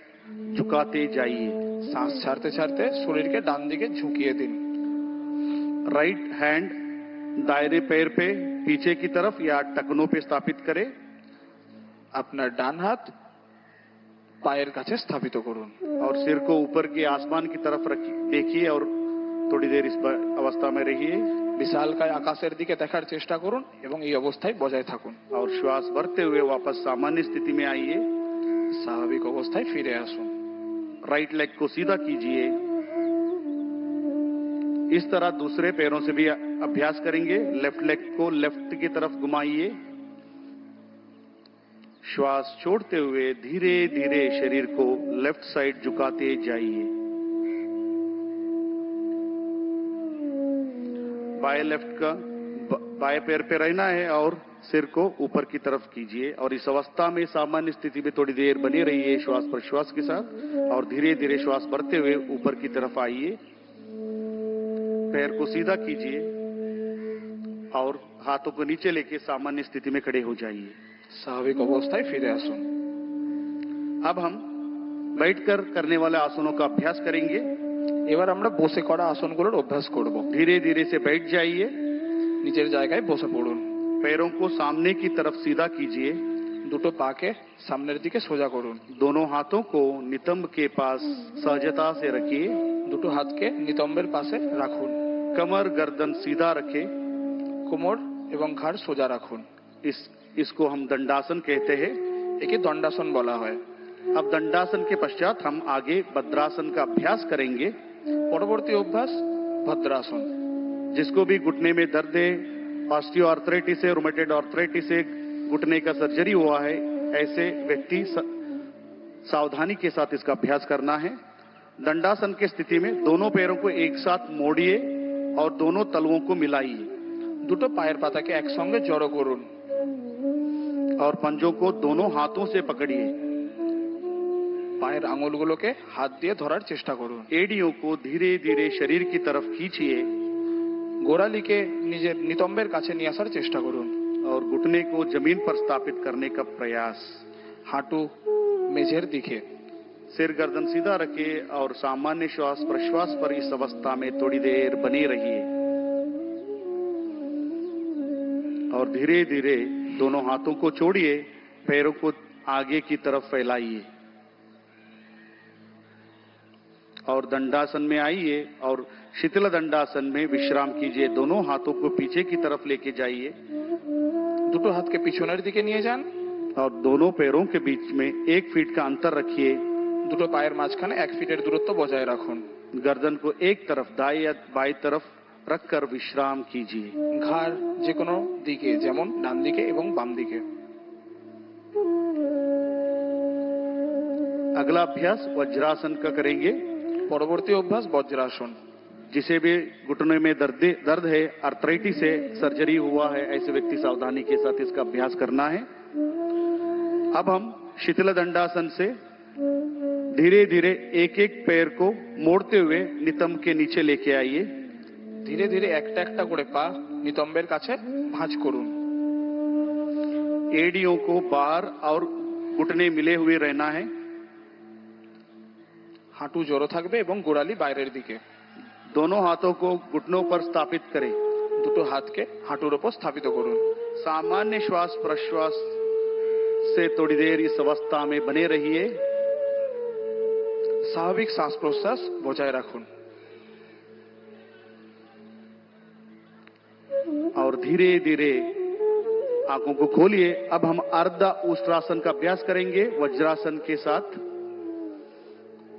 झुकाते जाइए। শ্বাস ছাড়তে ছাড়তে শরীরকে ডান দিকে ঝুঁকিয়ে দিন। राइट हैंड दायरे पैर पे पीछे की तरफ या टखनों पे स्थापित करें আপনার ডান হাত পায়ের কাছে স্থাপিত করুন और सिर को ऊपर के आसमान की तरफ देखिए और थोड़ी देर इस अवस्था में रहिए বিশালকায় আকাশের দিকে দেখার চেষ্টা করুন এবং এই অবস্থায় বজায় থাকুন। और श्वास भरते हुए वापस सामान्य स्थिति में आइए। স্বাভাবিক অবস্থায় ফিরে আসুন। राइट लेग को सीधा कीजिए। इस तरह दूसरे पैरों से भी अभ्यास करेंगे। लेफ्ट लेग को लेफ्ट की तरफ घुमाइए। श्वास छोड़ते हुए धीरे धीरे शरीर को लेफ्ट साइड झुकाते जाइए। बाएं लेफ्ट का बाएं पैर पे रहना है और सिर को ऊपर की तरफ कीजिए और इस अवस्था में सामान्य स्थिति में थोड़ी देर बने रहिए श्वास प्रश्वास के साथ और धीरे धीरे श्वास भरते हुए ऊपर की तरफ आइए। पैर को सीधा कीजिए और हाथों को नीचे लेके सामान्य स्थिति में खड़े हो जाइए। স্বাভাবিক অবস্থায় ফিরে আসুন। अब हम बैठकर करने वाले आसनों का अभ्यास करेंगे। এবার আমরা বসে করা আসনগুলোর অভ্যাস করব। धीरे धीरे से बैठ जाइए। নিজের জায়গায় বসে পড়ুন। पैरों को सामने की तरफ सीधा कीजिए। দুটো পাকে সামনের দিকে সোজা করুন। दोनों हाथों को नितंब के पास सहजता से रखिए। দুটো হাতকে নিতম্বের পাশে রাখুন। कमर गर्दन सीधा रखें। কোমর এবং ঘাড় সোজা রাখুন। इसको हम दंडासन कहते हैं। একে দণ্ডাসন বলা হয়। अब दंडासन के पश्चात हम आगे भद्रासन का अभ्यास करेंगे। পরবর্তী অভ্যাস ভদ্রাসন। जिसको भी घुटने में दर्द है, ऑस्टियो आर्थराइटिस है, रोमेटॉइड आर्थराइटिस है, घुटने का सर्जरी हुआ है, ऐसे व्यक्ति सावधानी के साथ इसका अभ्यास करना है। दंडासन की स्थिति में दोनों पैरों को एक साथ मोड़िए और दोनों तलुओं को मिलाइए। দুটো পায়ের পাতাকে একসঙ্গে জড়ো করুন और पंजों को दोनों हाथों से पकड़िए। পায়ের আঙুলগুলোকে হাত দিয়ে ধরার চেষ্টা করুন। एड़ियों को धीरे धीरे शरीर की तरफ खींचिए গোড়ালিকে নিজের নিতম্বের কাছে নিয়ে আসার চেষ্টা করুন और घुटने को जमीन पर स्थापित करने का प्रयास। হাঁটু মেঝের দিকে। सिर गर्दन सीधा रखिए और सामान्य श्वास प्रश्वास पर इस अवस्था में थोड़ी देर बने रहिए और धीरे धीरे दोनों हाथों को छोड़िए, पैरों को आगे की तरफ फैलाइए और दंडासन में आइए और शीतल दंडासन में विश्राम कीजिए। दोनों हाथों को पीछे की तरफ लेके जाइए দুটো হাতকে পিছনের দিকে নিয়ে যান और दोनों पैरों के बीच में 1 फीट का अंतर रखिए। দুটো পায়ের মাঝখানে 1 ফিটের দূরত্ব বজায় রাখুন। गर्दन को एक तरफ दाएं या बाएं तरफ रखकर विश्राम कीजिए। ঘাড় যে কোনো দিকে, যেমন ডান দিকে এবং বাম দিকে। अगला अभ्यास वज्रासन का करेंगे। পরবর্তী অভ্যাস বজ্রাসন। जिसे भी घुटने में दर्द है, आर्थराइटिस है, सर्जरी हुआ है, ऐसे व्यक्ति सावधानी के साथ इसका अभ्यास करना है। अब हम शीतल दंडासन से धीरे धीरे एक एक पैर को मोड़ते हुए नितंब के नीचे लेके आइए। ধীরে ধীরে একটা একটা করে পা নিতম্বের কাছে ভাঁজ করুন। एड़ियों को बाहर और घुटने मिले हुए रहना है। হাঁটু জড়ো থাকবে এবং গোড়ালি বাইরের দিকে। दोनों हाथों को घुटनों पर स्थापित करें। দুটো হাতকে হাঁটুর উপর স্থাপিত করুন। सामान्य श्वास प्रश्वास से थोड़ी देर इस अवस्था में बने रहिए। স্বাভাবিক শ্বাস প্রশ্বাস বজায় রাখুন। और धीरे धीरे आंखों को खोलिए। अब हम अर्ध उष्ट्रासन का अभ्यास करेंगे वज्रासन के साथ।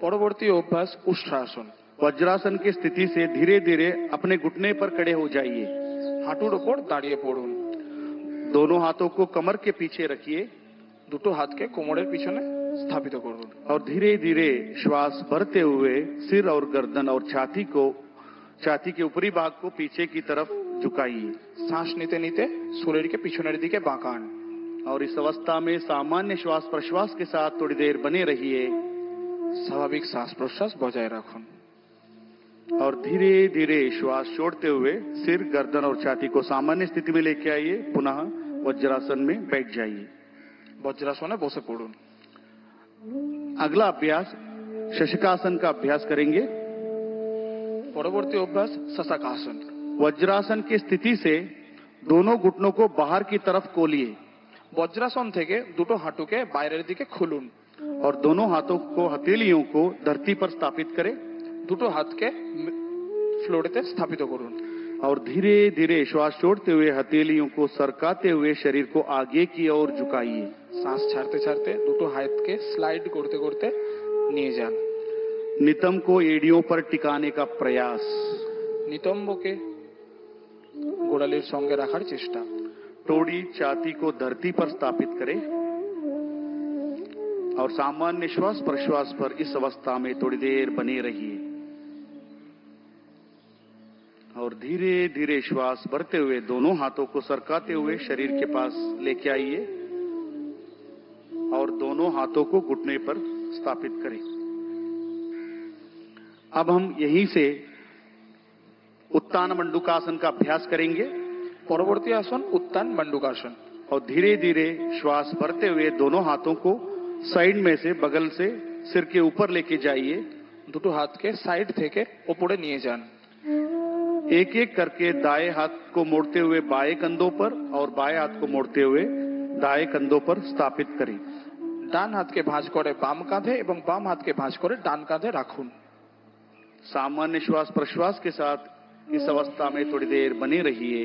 পরবর্তী অভ্যাস উষ্ট্রাসন। वज्रासन की स्थिति से धीरे धीरे अपने घुटने पर खड़े हो जाइए। হাঁটুর উপর দাঁড়িয়ে পড়ুন। दोनों हाथों को कमर के पीछे रखिए। দুটো হাতকে কোমরের পিছনে স্থাপিত করুন। और धीरे धीरे श्वास भरते हुए सिर और गर्दन और छाती के ऊपरी भाग को पीछे की तरफ झुकाइए। শ্বাস নিতে নিতে শরীরকে পিছনের দিকে বাঁকান। और इस अवस्था में सामान्य श्वास प्रश्वास के साथ थोड़ी देर बने रहिए। স্বাভাবিক শ্বাস প্রশ্বাস বজায় রাখুন। और धीरे धीरे श्वास छोड़ते हुए सिर गर्दन और छाती को सामान्य स्थिति में लेके आइए। पुनः वज्रासन में बैठ जाइए। বজ্রাসনে বসে পড়ুন। अगला अभ्यास शशकासन का अभ्यास करेंगे। পরবর্তী অভ্যাস শশাকাসন। वज्रासन की स्थिति से दोनों घुटनों को बाहर की तरफ खोलिए বজ্রাসন থেকে দুটো হাঁটুকে বাইরের দিকে খুলুন। और दोनों हाथों को हथेलियों को धरती पर स्थापित करें। দুটো হাতকে ফ্লোরেতে স্থাপিত করুন। और धीरे धीरे श्वास छोड़ते हुए हथेलियों को सरकाते हुए शरीर को आगे की ओर झुकाइए। শ্বাস ছাড়তে ছাড়তে দুটো হাতকে স্লাইড করতে করতে নিয়ে যান। नितंब को एड़ियों पर टिकाने का प्रयास। নিতম্বকে গোড়ালির সঙ্গে রাখার চেষ্টা। टोड़ी छाती को धरती पर स्थापित करें और सामान्य श्वास प्रश्वास पर इस अवस्था में थोड़ी देर बने रहिए। और धीरे धीरे श्वास भरते हुए दोनों हाथों को सरकाते हुए शरीर के पास लेके आइए और दोनों हाथों को घुटने पर स्थापित करें। अब हम यहीं से उत्तान मंडूकासन का अभ्यास करेंगे। পরবর্তী আসন উত্তান মণ্ডূকাসন। और धीरे धीरे श्वास भरते हुए दोनों हाथों को साइड में से बगल से सिर के ऊपर लेके जाइए। দুটো হাতকে সাইড থেকে উপরে নিয়ে যান। एक एक करके दाएं हाथ को मोड़ते हुए बाएं कंधों पर और बाएं हाथ को मोड़ते हुए दाएं कंधों पर स्थापित करें। ডান হাতকে ভাঁজ করে বাম কাঁধে এবং বাম হাতকে ভাঁজ করে ডান কাঁধে রাখুন। सामान्य श्वास प्रश्वास के साथ इस अवस्था में थोड़ी देर बने रहिए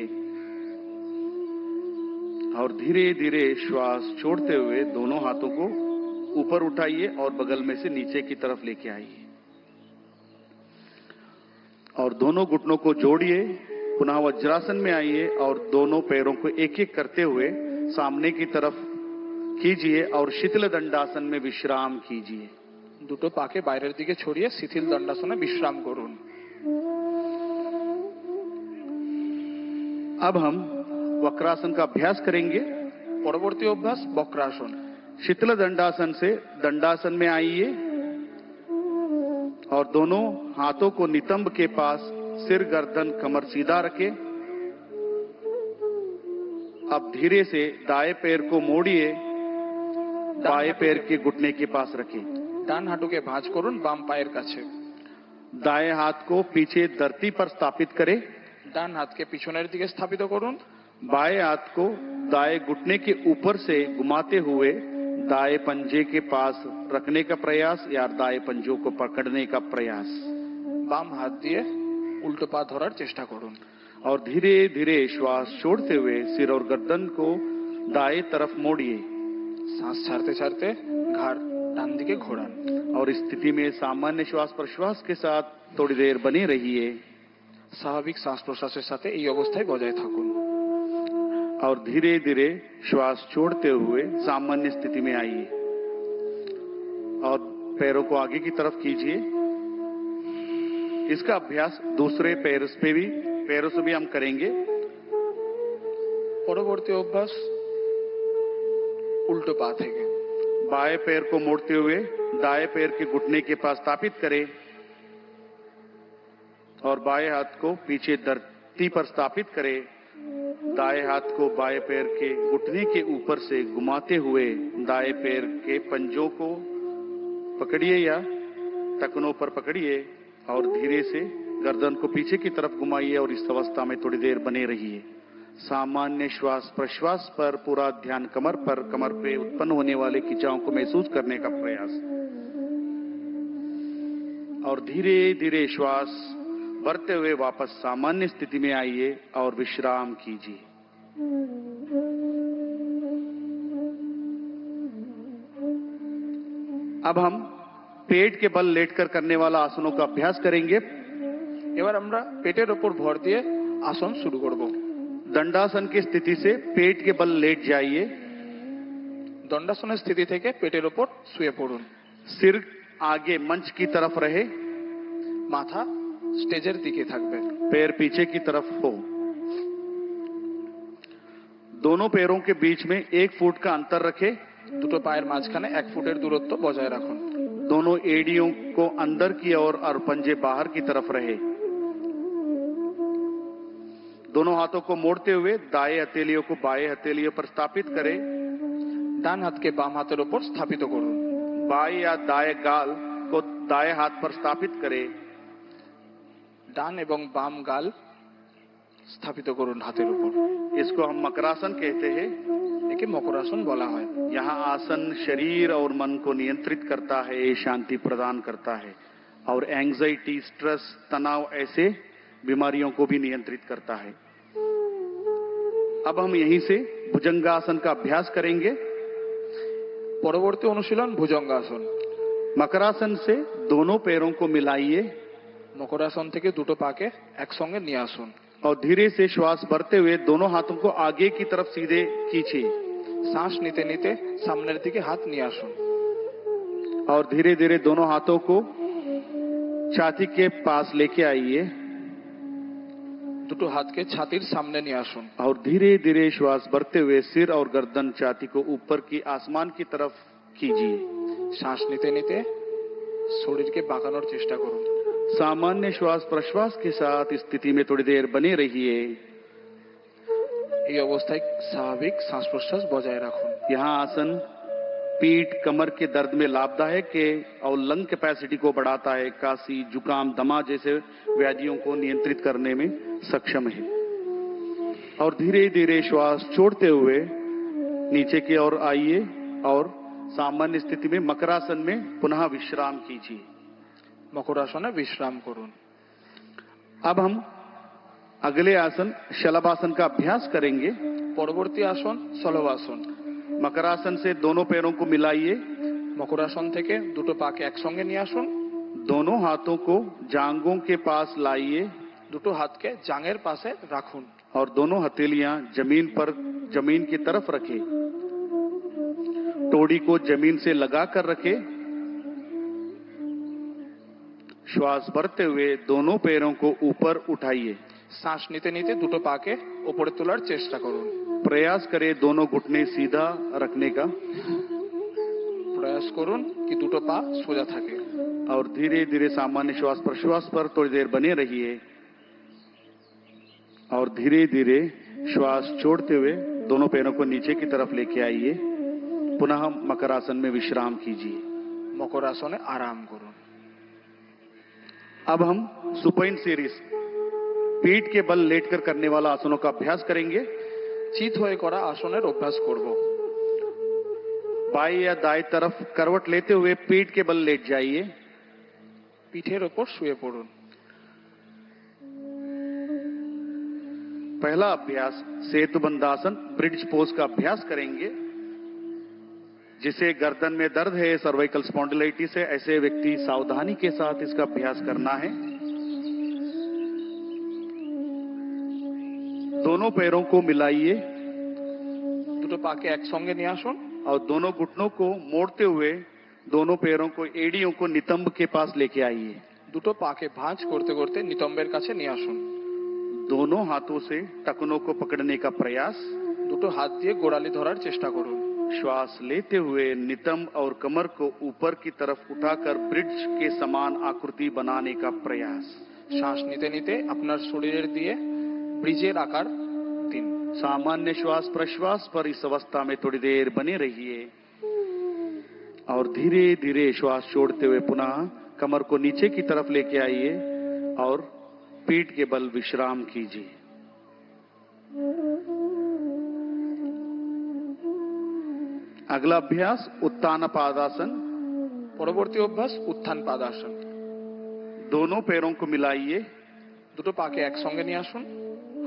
और धीरे धीरे श्वास छोड़ते हुए दोनों हाथों को ऊपर उठाइए और बगल में से नीचे की तरफ लेके आइए और दोनों घुटनों को जोड़िए। पुनः वज्रासन में आइए और दोनों पैरों को एक एक करते हुए सामने की तरफ कीजिए और शीतल दंडासन में विश्राम कीजिए। দুটো পাকে বাইরের দিকে ছড়িয়ে শিথিল দণ্ডাসনে বিশ্রাম করুন। अब हम वक्रासन का अभ्यास करेंगे। পরবর্তী অভ্যাস বক্রাসন। शीतल दंडासन से दंडासन में आइए और दोनों हाथों को नितंब के पास सिर गर्दन कमर सीधा रखें। अब धीरे से दाएं पैर को मोड़िए, बाएं पैर के घुटने के पास रखें। ডান হাঁটুকে ভাঁজ করুন বাম পায়ের কাছে। दाएं हाथ को पीछे धरती पर स्थापित करें। ডান হাতকে পিছনের দিকে স্থাপিত করুন। बाएं हाथ को दाएं घुटने के ऊपर से घुमाते हुए दाएं पंजे के पास रखने का प्रयास या दाएं पंजों को पकड़ने का प्रयास। বাম হাত দিয়ে উল্টো পা ধরার চেষ্টা করুন। और धीरे धीरे श्वास छोड़ते हुए सिर और गर्दन को दाएं तरफ मोड़िए শ্বাস ছাড়তে ছাড়তে ঘাড় ডান দিকে ঘোরান। और इस स्थिति में सामान्य श्वास प्रश्वास के साथ थोड़ी देर बने रहिए স্বাভাবিক শ্বাস প্রশ্বাসের সাথে এই অবস্থায় বজায় থাকুন। और धीरे धीरे श्वास छोड़ते हुए सामान्य स्थिति में आइए और पैरों को आगे की तरफ कीजिए। इसका अभ्यास दूसरे पैरों से भी हम करेंगे। পরবর্তী অভ্যাস উল্টো পা থেকে। बाएं पैर को मोड़ते हुए दाएं पैर के घुटने के पास स्थापित करें और बाएं हाथ को पीछे धरती पर स्थापित करें। दाएं हाथ को बाएं पैर के घुटने के ऊपर से घुमाते हुए दाएं पैर के पंजों को पकड़िए या टखनों पर पकड़िए और धीरे से गर्दन को पीछे की तरफ घुमाइए और इस अवस्था में थोड़ी देर बने रहिए। सामान्य श्वास प्रश्वास पर पूरा ध्यान कमर पे उत्पन्न होने वाले खिंचाव को महसूस करने का प्रयास और धीरे धीरे श्वास भरते हुए वापस सामान्य स्थिति में आइए और विश्राम कीजिए। अब हम पेट के बल लेटकर करने वाला आसनों का अभ्यास करेंगे। এবার আমরা পেটের উপর ভর দিয়ে আসন শুরু করব। दंडासन की स्थिति से पेट के बल लेट जाइए। দণ্ডাসনের স্থিতি থেকে পেটের উপর শুয়ে পড়ুন। सिर आगे मंच की तरफ रहे, মাথা স্টেজের দিকে থাকবে। पैर पीछे की तरफ हो। दोनों पैरों के बीच में 1 फुट का अंतर रखें। দুটো পায়ের মাঝখানে 1 ফুটের দূরত্ব বজায় রাখুন। दोनों एड़ियों को अंदर की ओर और पंजे बाहर की तरफ रहे। दोनों हाथों को मोड़ते हुए दाएं हथेलियों को बाएं हथेलियों पर स्थापित करें। ডান হাতকে বাম হাতের উপর স্থাপিত করুন। बाएं या दाएं गाल को दाएं हाथ पर स्थापित करें। ডান এবং বাম গাল স্থাপিত করুন হাতের উপর। इसको हम मकरासन कहते हैं। একে মকরাসন বলা হয়। यहाँ आसन शरीर और मन को नियंत्रित करता है, शांति प्रदान करता है और एंजाइटी, स्ट्रेस, तनाव ऐसे बीमारियों को भी नियंत्रित करता है। अब हम यहीं से भुजंगासन का अभ्यास करेंगे। পরবর্তী অনুশীলন ভুজঙ্গাসন। मकरासन से दोनों पैरों को मिलाइए মকরাসন থেকে দুটো পাকে একসঙ্গে নিয়ে আসুন। और धीरे से श्वास भरते हुए दोनों हाथों को आगे की तरफ सीधे खींचिए শ্বাস নিতে নিতে সামনের দিকে হাত নিয়ে আসুন। और धीरे धीरे दोनों हाथों को छाती के पास लेके आइए দুটো হাতকে ছাতির সামনে নিয়ে আসুন। और धीरे धीरे श्वास भरते हुए सिर और गर्दन छाती को ऊपर की आसमान की तरफ कीजिए। শ্বাস নিতে নিতে শরীরকে বাঁকানোর চেষ্টা করুন। सामान्य श्वास प्रश्वास के साथ स्थिति में थोड़ी देर बने रहिए। এই অবস্থায় স্বাভাবিক শ্বাস প্রশ্বাস বজায় রাখুন। यहाँ आसन पीठ कमर के दर्द में लाभदायक है और लंग कैपेसिटी को बढ़ाता है, काशी, जुकाम, दमा जैसे व्याधियों को नियंत्रित करने में सक्षम है। और धीरे धीरे श्वास छोड़ते हुए नीचे की ओर आइए और सामान्य स्थिति में मकरासन में पुनः विश्राम कीजिए। মকরাসনে বিশ্রাম করুন। अब हम अगले आसन शलभासन का अभ्यास करेंगे। পরবর্তী আসন শলভাসন। मकरासन से दोनों पैरों को मिलाइए। মকরাসন থেকে দুটো পাকে একসঙ্গে নিয়ে আসুন। दोनों हाथों को जांघों के पास लाइए দুটো হাতকে জাঙের পাশে রাখুন। और दोनों हथेलियां जमीन की तरफ रखें। टोड़ी को जमीन से लगाकर रखें। श्वास भरते हुए दोनों पैरों को ऊपर उठाइए। শ্বাস নিতে নিতে দুটো পাকে উপরে তোলার চেষ্টা করুন। प्रयास करें दोनों घुटने सीधा रखने का প্রয়াস করুন কি দুটো পা সোজা থাকে। और धीरे धीरे सामान्य श्वास प्रश्वास पर थोड़ी देर बने रहिए और धीरे धीरे श्वास छोड़ते हुए दोनों पैरों को नीचे की तरफ लेके आइए। पुनः मकरासन में विश्राम कीजिए। মকরাসনে আরাম করুন। अब हम सुपाइन सीरीज पीठ के बल लेटकर करने वाला आसनों का अभ्यास करेंगे। চিত হয়ে করা আসনের অভ্যাস করব। बाएं या दाएं तरफ करवट लेते हुए पीठ के बल लेट जाइए। পিঠের ওপর শুয়ে পড়ুন। पहला अभ्यास सेतुबंधासन ब्रिज पोज का अभ्यास करेंगे। जिसे गर्दन में दर्द है, सर्वाइकल स्पॉन्डिलाइटिस है, ऐसे व्यक्ति सावधानी के साथ इसका अभ्यास करना है। दोनों पैरों को मिलाइए দুটো পাকে একসঙ্গে নিয়ে আসুন और दोनों घुटनों को मोड़ते हुए दोनों पैरों को एड़ियों को नितंब के पास लेके आइए। দুটো পাকে ভাঁজ করতে করতে নিতম্বের কাছে নিয়ে আসুন। दोनों हाथों से टखनों को पकड़ने का प्रयास। দুটো হাত দিয়ে গোড়ালি ধরার চেষ্টা করুন। श्वास लेते हुए नितंब और कमर को ऊपर की तरफ उठाकर ब्रिज के समान आकृति बनाने का प्रयास। শ্বাস নিতে নিতে আপনার শরীরের দিয়ে ব্রিজের আকার দিন। सामान्य श्वास प्रश्वास पर इस अवस्था में थोड़ी देर बने रहिए और धीरे धीरे श्वास छोड़ते हुए पुनः कमर को नीचे की तरफ लेके आइए और पीठ के बल विश्राम कीजिए। अगला अभ्यास उत्तान पादासन। পরবর্তী অভ্যাস উত্থান পাদাসন। दोनों पैरों को मिलाइए, দুটো পাকে একসঙ্গে নিয়ে আসুন।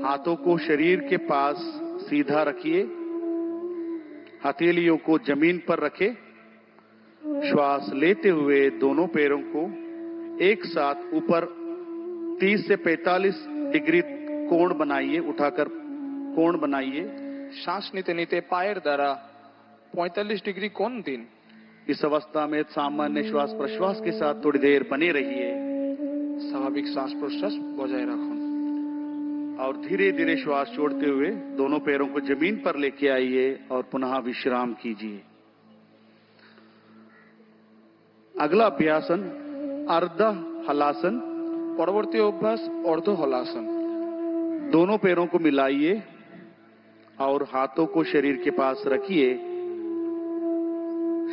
हाथों को शरीर के पास सीधा रखिए, हथेलियों को जमीन पर रखें। श्वास लेते हुए दोनों पैरों को एक साथ ऊपर 30 से 45 डिग्री कोण बनाइए, उठाकर कोण बनाइए। শ্বাস নিতে নিতে পায়ের দ্বারা 45 ডিগ্রি কোণ দিন। इस अवस्था में सामान्य श्वास प्रश्वास के साथ थोड़ी देर बने रहिए স্বাভাবিক শ্বাস প্রশ্বাস বজায় রাখুন और धीरे धीरे श्वास छोड़ते हुए दोनों पैरों को जमीन पर लेके आइए और पुनः विश्राम कीजिए। अगला अभ्यासन अर्ध हलासन। পরবর্তী অভ্যাস অর্ধ হলাসন। दोनों पैरों को मिलाइए और हाथों को शरीर के पास रखिए।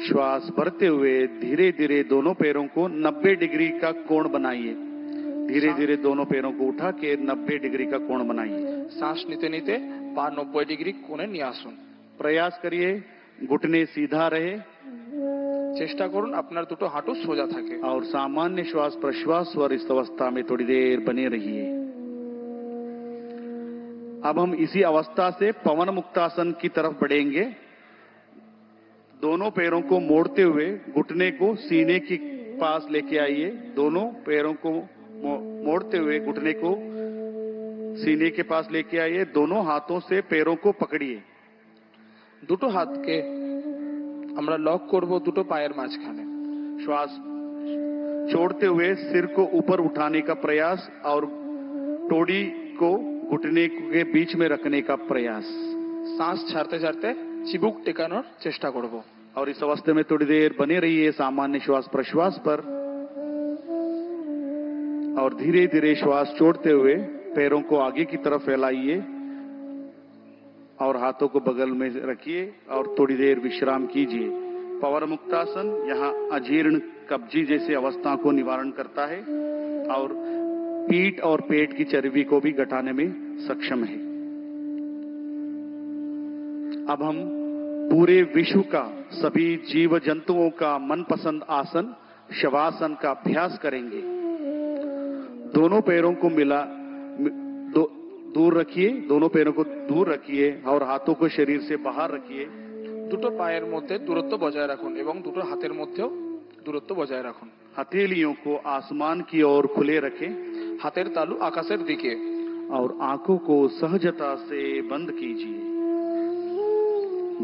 श्वास भरते हुए धीरे धीरे दोनों पैरों को 90 डिग्री का कोण बनाइए। धीरे धीरे दोनों पैरों को उठा के 90 डिग्री का कोण बनाइए। শ্বাস নিতে নিতে পা 90 ডিগ্রি কোণে নিয়ে আসুন। प्रयास करिए घुटने सीधा रहे চেষ্টা করুন আপনার দুটো হাঁটু সোজা থাকে। और सामान्य श्वास प्रश्वास और इस अवस्था में थोड़ी देर बने रहिए। अब हम इसी अवस्था से पवन मुक्तासन की तरफ बढ़ेंगे। दोनों पैरों को मोड़ते हुए घुटने को सीने के पास लेके आइए। दोनों पैरों को मोड़ते हुए घुटने को सीने के पास लेके आइए। दोनों हाथों से पैरों को पकड़िए। দুটো হাতকে আমরা লক করব দুটো পায়ের মাঝখানে। श्वास छोड़ते हुए सिर को ऊपर उठाने का प्रयास और टोड़ी को घुटने के बीच में रखने का प्रयास। শ্বাস ছাড়তে ছাড়তে চিবুক টেকানোর চেষ্টা করব। और इस अवस्था में थोड़ी देर बने रहिए सामान्य श्वास प्रश्वास पर और धीरे धीरे श्वास छोड़ते हुए पैरों को आगे की तरफ फैलाइए और हाथों को बगल में रखिए और थोड़ी देर विश्राम कीजिए। पवन मुक्तासन यहाँ अजीर्ण कब्जी जैसी अवस्था को निवारण करता है और पीठ और पेट की चर्बी को भी घटाने में सक्षम है। अब हम पूरे विश्व का सभी जीव जंतुओं का मनपसंद आसन शवासन का अभ्यास करेंगे। दोनों पैरों को दूर रखिए, दोनों पैरों को दूर रखिए और हाथों को शरीर से बाहर रखिए। দুটো পায়ের মধ্যে দূরত্ব বজায় রাখুন এবং দুটো হাতের মধ্যেও দূরত্ব বজায় রাখুন। हथेलियों को आसमान की ओर खुले रखें। হাতের তালু আকাশের দিকে और आंखों को सहजता से बंद कीजिए।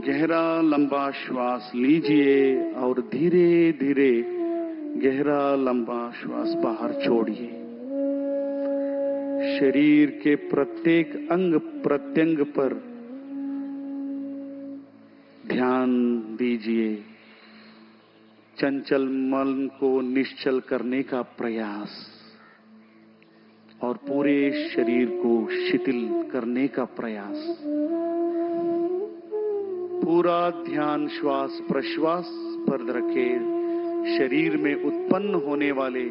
गहरा लंबा श्वास लीजिए और धीरे धीरे गहरा लंबा श्वास बाहर छोड़िए। शरीर के प्रत्येक अंग प्रत्यंग पर ध्यान दीजिए। चंचल मन को निश्चल करने का प्रयास और पूरे शरीर को शिथिल करने का प्रयास। पूरा ध्यान श्वास प्रश्वास पर रखे। शरीर में उत्पन्न होने वाले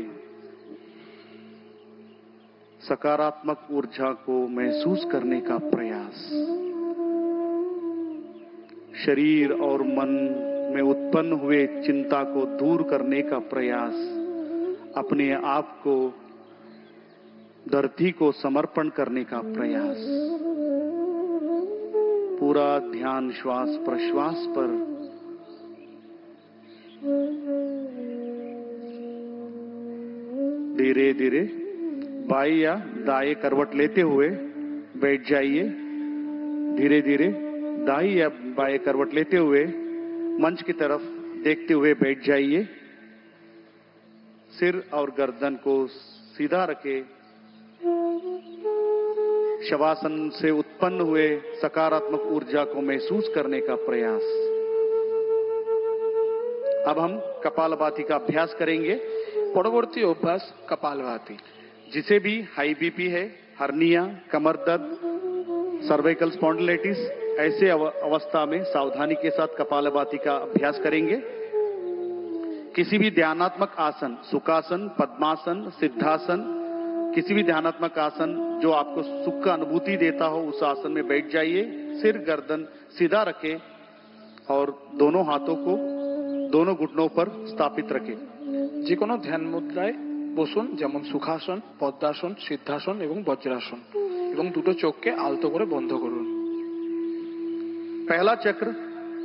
सकारात्मक ऊर्जा को महसूस करने का प्रयास। शरीर और मन में उत्पन्न हुए चिंता को दूर करने का प्रयास। अपने आप को धरती को समर्पण करने का प्रयास। पूरा ध्यान श्वास प्रश्वास पर। धीरे धीरे बाएं या दाएं करवट लेते हुए बैठ जाइए। धीरे धीरे दाएं या बाएं करवट लेते हुए मंच की तरफ देखते हुए बैठ जाइए। सिर और गर्दन को सीधा रखें। शवासन से उत्पन्न हुए सकारात्मक ऊर्जा को महसूस करने का प्रयास। अब हम कपालभाति का अभ्यास करेंगे। পরবর্তী অভ্যাস কপালভাতি। जिसे भी हाई बीपी है, हर्निया, कमर दर्द, सर्वाइकल स्पॉन्डिलाइटिस, ऐसे अवस्था में सावधानी के साथ कपालभाति का अभ्यास करेंगे। किसी भी ध्यानात्मक आसन, सुखासन, पद्मासन, सिद्धासन, किसी भी ध्यानात्मक आसन जो आपको सुख का अनुभूति देता हो उस आसन में बैठ जाइए। सिर गर्दन सीधा रखें और दोनों हाथों को दोनों घुटनों पर स्थापित रखें। যে কোনো ধ্যান মুদ্রায় বসুন, যেমন সুখাসন, পদ্মাসন, সিদ্ধাসন এবং বজ্রাসন, এবং দুটো চোখকে আলতো করে বন্ধ করুন। पहला चक्र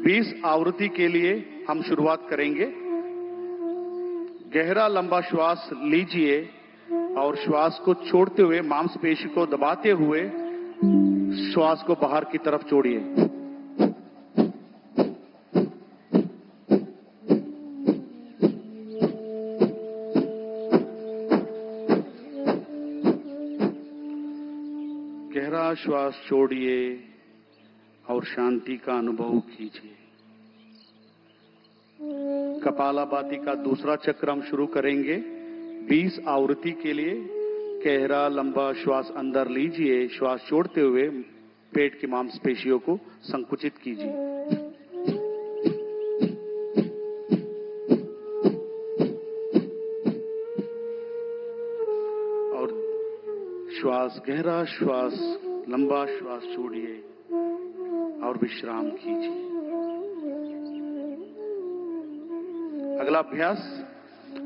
20 आवृत्ति के लिए हम शुरुआत करेंगे। गहरा लंबा श्वास लीजिए और श्वास को छोड़ते हुए मांसपेशी को दबाते हुए श्वास को बाहर की तरफ छोड़िए। गहरा श्वास छोड़िए और शांति का अनुभव कीजिए। कपालभाति का दूसरा चक्र हम शुरू करेंगे। 20 आवृत्ति के लिए गहरा लंबा श्वास अंदर लीजिए, श्वास छोड़ते हुए पेट की मांसपेशियों को संकुचित कीजिए। और श्वास, गहरा श्वास, लंबा श्वास छोड़िए और विश्राम कीजिए। अगला अभ्यास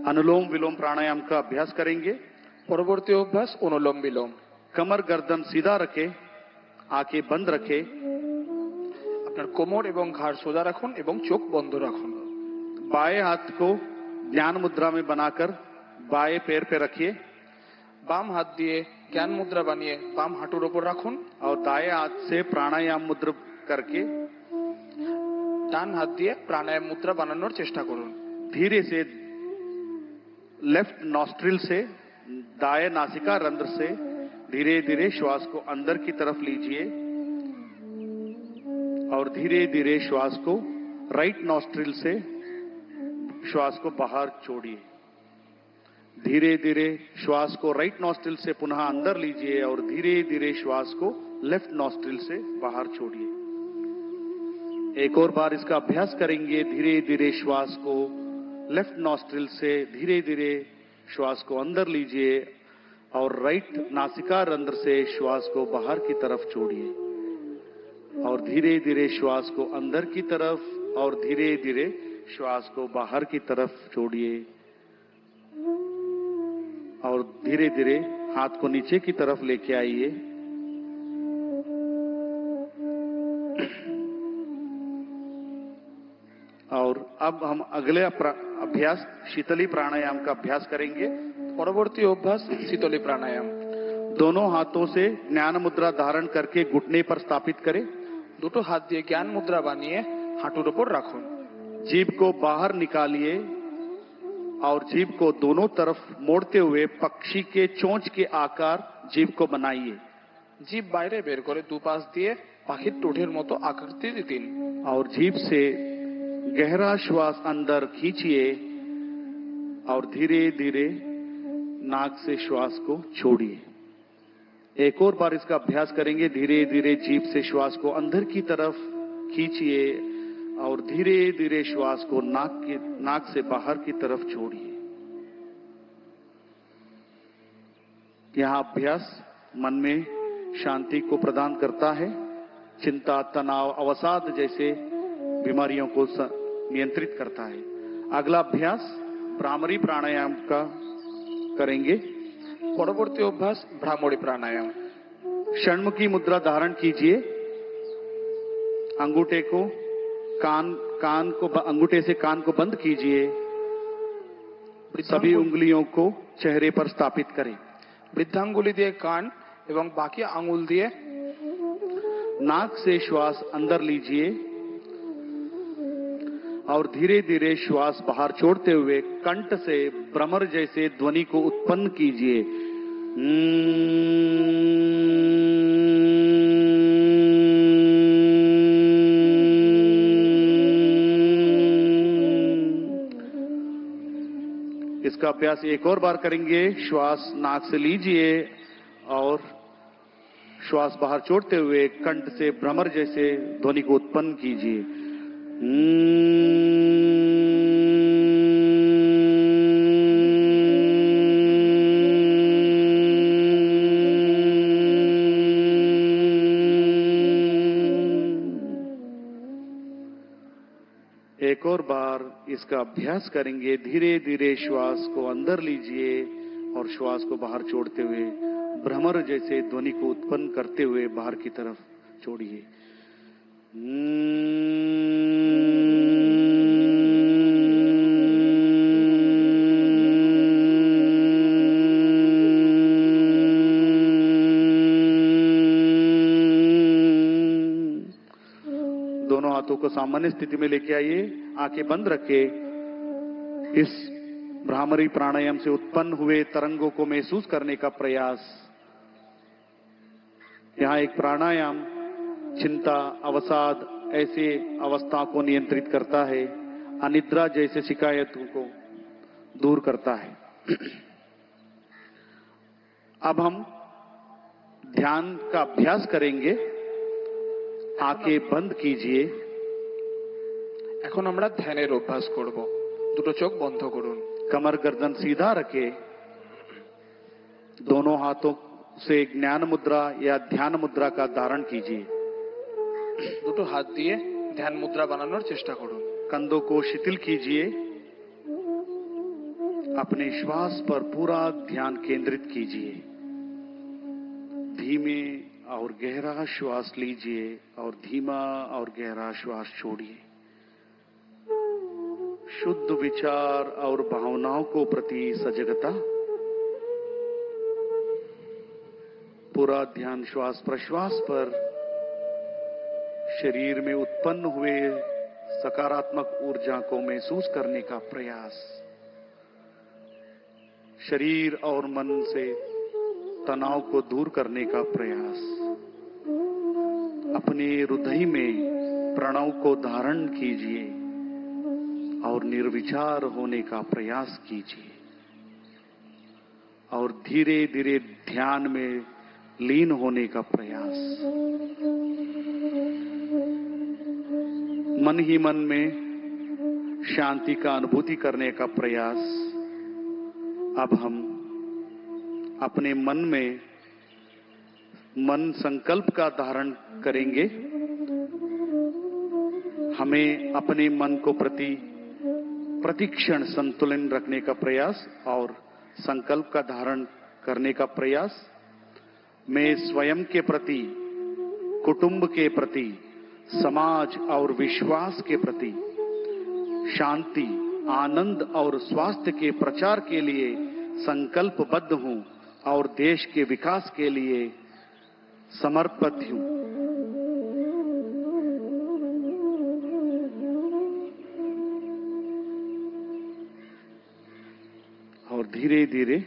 अनुलोम विलोम प्राणायाम का अभ्यास करेंगे। পরবর্তী অভ্যাস অনুলোম বিলোম। कमर गर्दन सीधा रखें, आंखें बंद रखें। আপনার কোমর এবং ঘাড় সোজা রাখুন এবং চোখ বন্ধ রাখুন। बाएं हाथ को ध्यान मुद्रा में बनाकर बाएं पैर पे रखिए বাম হাত দিয়ে জ্ঞান মুদ্রা বানিয়ে বাম হাঁটুর ওপর রাখুন। और दाएं हाथ से प्राणायाम मुद्रा करके ডান হাত দিয়ে প্রাণায়াম মুদ্রা বানানোর চেষ্টা করুন। धीरे से लेफ्ट नॉस्ट्रिल से दाएं नासिका रंध्र से धीरे धीरे श्वास को अंदर की तरफ लीजिए और धीरे धीरे श्वास को राइट नॉस्ट्रिल से श्वास को बाहर छोड़िए। धीरे धीरे श्वास को राइट नॉस्ट्रिल से पुनः अंदर लीजिए और धीरे धीरे श्वास को लेफ्ट नॉस्ट्रिल से बाहर छोड़िए। एक और बार इसका अभ्यास करेंगे। धीरे धीरे श्वास को लेफ्ट नॉस्ट्रिल से धीरे धीरे श्वास को अंदर लीजिए और राइट नासिका रंध्र से श्वास को बाहर की तरफ छोड़िए और धीरे धीरे श्वास को अंदर की तरफ और धीरे धीरे श्वास को बाहर की तरफ छोड़िए और धीरे धीरे हाथ को नीचे की तरफ लेके आइए। और अब हम अगले अभ्यास शीतली प्राणायाम का अभ्यास करेंगे। পরবর্তী অভ্যাস শীতলী প্রাণায়াম। दोनों हाथों से ज्ञान मुद्रा धारण करके घुटने पर स्थापित करें। দুটো হাত দিয়ে জ্ঞান মুদ্রা বানিয়ে হাঁটুর ওপর রাখুন। जीभ को बाहर निकालिए और जीभ को दोनों तरफ मोड़ते हुए पक्षी के चोंच के आकार जीभ को बनाइए। জিভ বাইরে বের করে দুপাশ দিয়ে পাখির ঠোঁটের মতো আকৃতি দিন। और जीभ से गहरा श्वास अंदर खींचिए और धीरे धीरे नाक से श्वास को छोड़िए। एक और बार इसका अभ्यास करेंगे। धीरे धीरे जीभ से श्वास को अंदर की तरफ खींचिए और धीरे धीरे श्वास को नाक से बाहर की तरफ छोड़िए। यह अभ्यास मन में शांति को प्रदान करता है। चिंता, तनाव, अवसाद जैसे बीमारियों को नियंत्रित करता है। अगला अभ्यास भ्रामरी प्राणायाम का करेंगे। পরবর্তী অভ্যাস ভ্রামরী প্রাণায়াম। षण्मुखी मुद्रा धारण कीजिए। अंगूठे को अंगूठे से कान को बंद कीजिए। सभी उंगलियों को चेहरे पर स्थापित करें। বৃদ্ধাঙ্গুলি দিয়ে কান এবং বাকি আঙুল দিয়ে नाक से श्वास अंदर लीजिए और धीरे धीरे श्वास बाहर छोड़ते हुए कंठ से भ्रमर जैसे ध्वनि को उत्पन्न कीजिए। इसका अभ्यास एक और बार करेंगे। श्वास नाक से लीजिए और श्वास बाहर छोड़ते हुए कंठ से भ्रमर जैसे ध्वनि को उत्पन्न कीजिए। एक और बार इसका अभ्यास करेंगे। धीरे धीरे श्वास को अंदर लीजिए और श्वास को बाहर छोड़ते हुए भ्रमर जैसे ध्वनि को उत्पन्न करते हुए बाहर की तरफ छोड़िए। दोनों हाथों को सामान्य स्थिति में लेके आइए। आंखें बंद रखे। इस भ्रामरी प्राणायाम से उत्पन्न हुए तरंगों को महसूस करने का प्रयास। यहां एक प्राणायाम चिंता, अवसाद ऐसे अवस्थाओं को नियंत्रित करता है, अनिद्रा जैसे शिकायतों को दूर करता है। अब हम ध्यान का अभ्यास करेंगे। आंखें बंद कीजिए। এখন আমরা ধ্যানের অভ্যাস করব। দুটো চোখ বন্ধ করুন। कमर गर्दन सीधा रखे। दोनों हाथों से ज्ञान मुद्रा या ध्यान मुद्रा का धारण कीजिए। দুটো হাত দিয়ে ধ্যান মুদ্রা বানানোর চেষ্টা করুন। कंधों को शिथिल कीजिए। अपने श्वास पर पूरा ध्यान केंद्रित कीजिए। धीमे और गहरा श्वास लीजिए और धीमा और गहरा श्वास छोड़िए। शुद्ध विचार और भावनाओं को प्रति सजगता। पूरा ध्यान श्वास प्रश्वास पर। शरीर में उत्पन्न हुए सकारात्मक ऊर्जा को महसूस करने का प्रयास। शरीर और मन से तनाव को दूर करने का प्रयास। अपने हृदय में प्रणव को धारण कीजिए और निर्विचार होने का प्रयास कीजिए और धीरे धीरे ध्यान में लीन होने का प्रयास। मन ही मन में शांति का अनुभूति करने का प्रयास। अब हम अपने मन में मन संकल्प का धारण करेंगे। हमें अपने मन को प्रतिक्षण संतुलन रखने का प्रयास और संकल्प का धारण करने का प्रयास। मैं स्वयं के प्रति, कुटुंब के प्रति, समाज और विश्वास के प्रति शांति, आनंद और स्वास्थ्य के प्रचार के लिए संकल्पबद्ध हूं और देश के विकास के लिए समर्पित हूं। और धीरे धीरे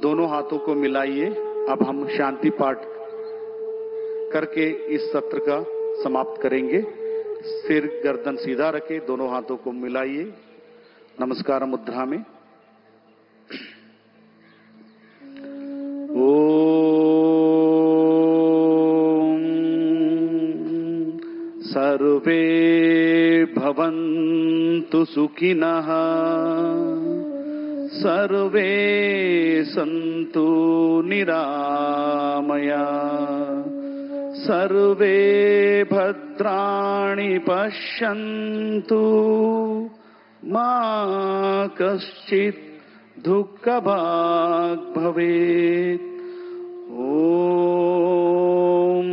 दोनों हाथों को मिलाइए। अब हम शांति पाठ करके इस सत्र का समाप्त करेंगे। सिर गर्दन सीधा रखे, दोनों हाथों को मिलाइए नमस्कार मुद्रा में। ओम सर्वे भवन्तु सुखिनः सर्वे सन्तु निरामया सर्वे भद्राणि पश्यन्तु मा कश्चित् दुःखभाग् भवेत्। ॐ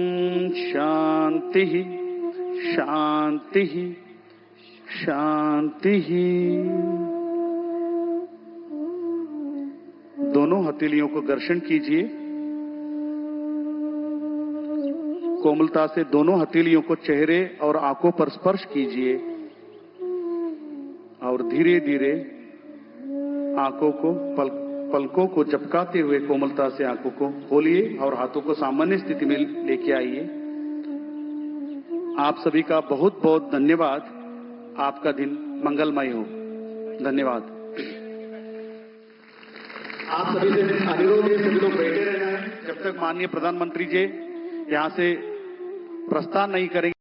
शान्तिः शांति शांति। दोनों हथेलियों को घर्षण कीजिए। कोमलता से दोनों हथेलियों को चेहरे और आंखों पर स्पर्श कीजिए और धीरे धीरे आंखों को पलकों को झपकाते हुए कोमलता से आंखों को खोलिए और हाथों को सामान्य स्थिति में लेके आइए। आप सभी का बहुत बहुत धन्यवाद। आपका दिन मंगलमय हो। धन्यवाद। आप सभी से अनुरोध है, सभी लोग बैठे रहना है जब तक माननीय प्रधानमंत्री जी यहां से प्रस्थान नहीं करेंगे।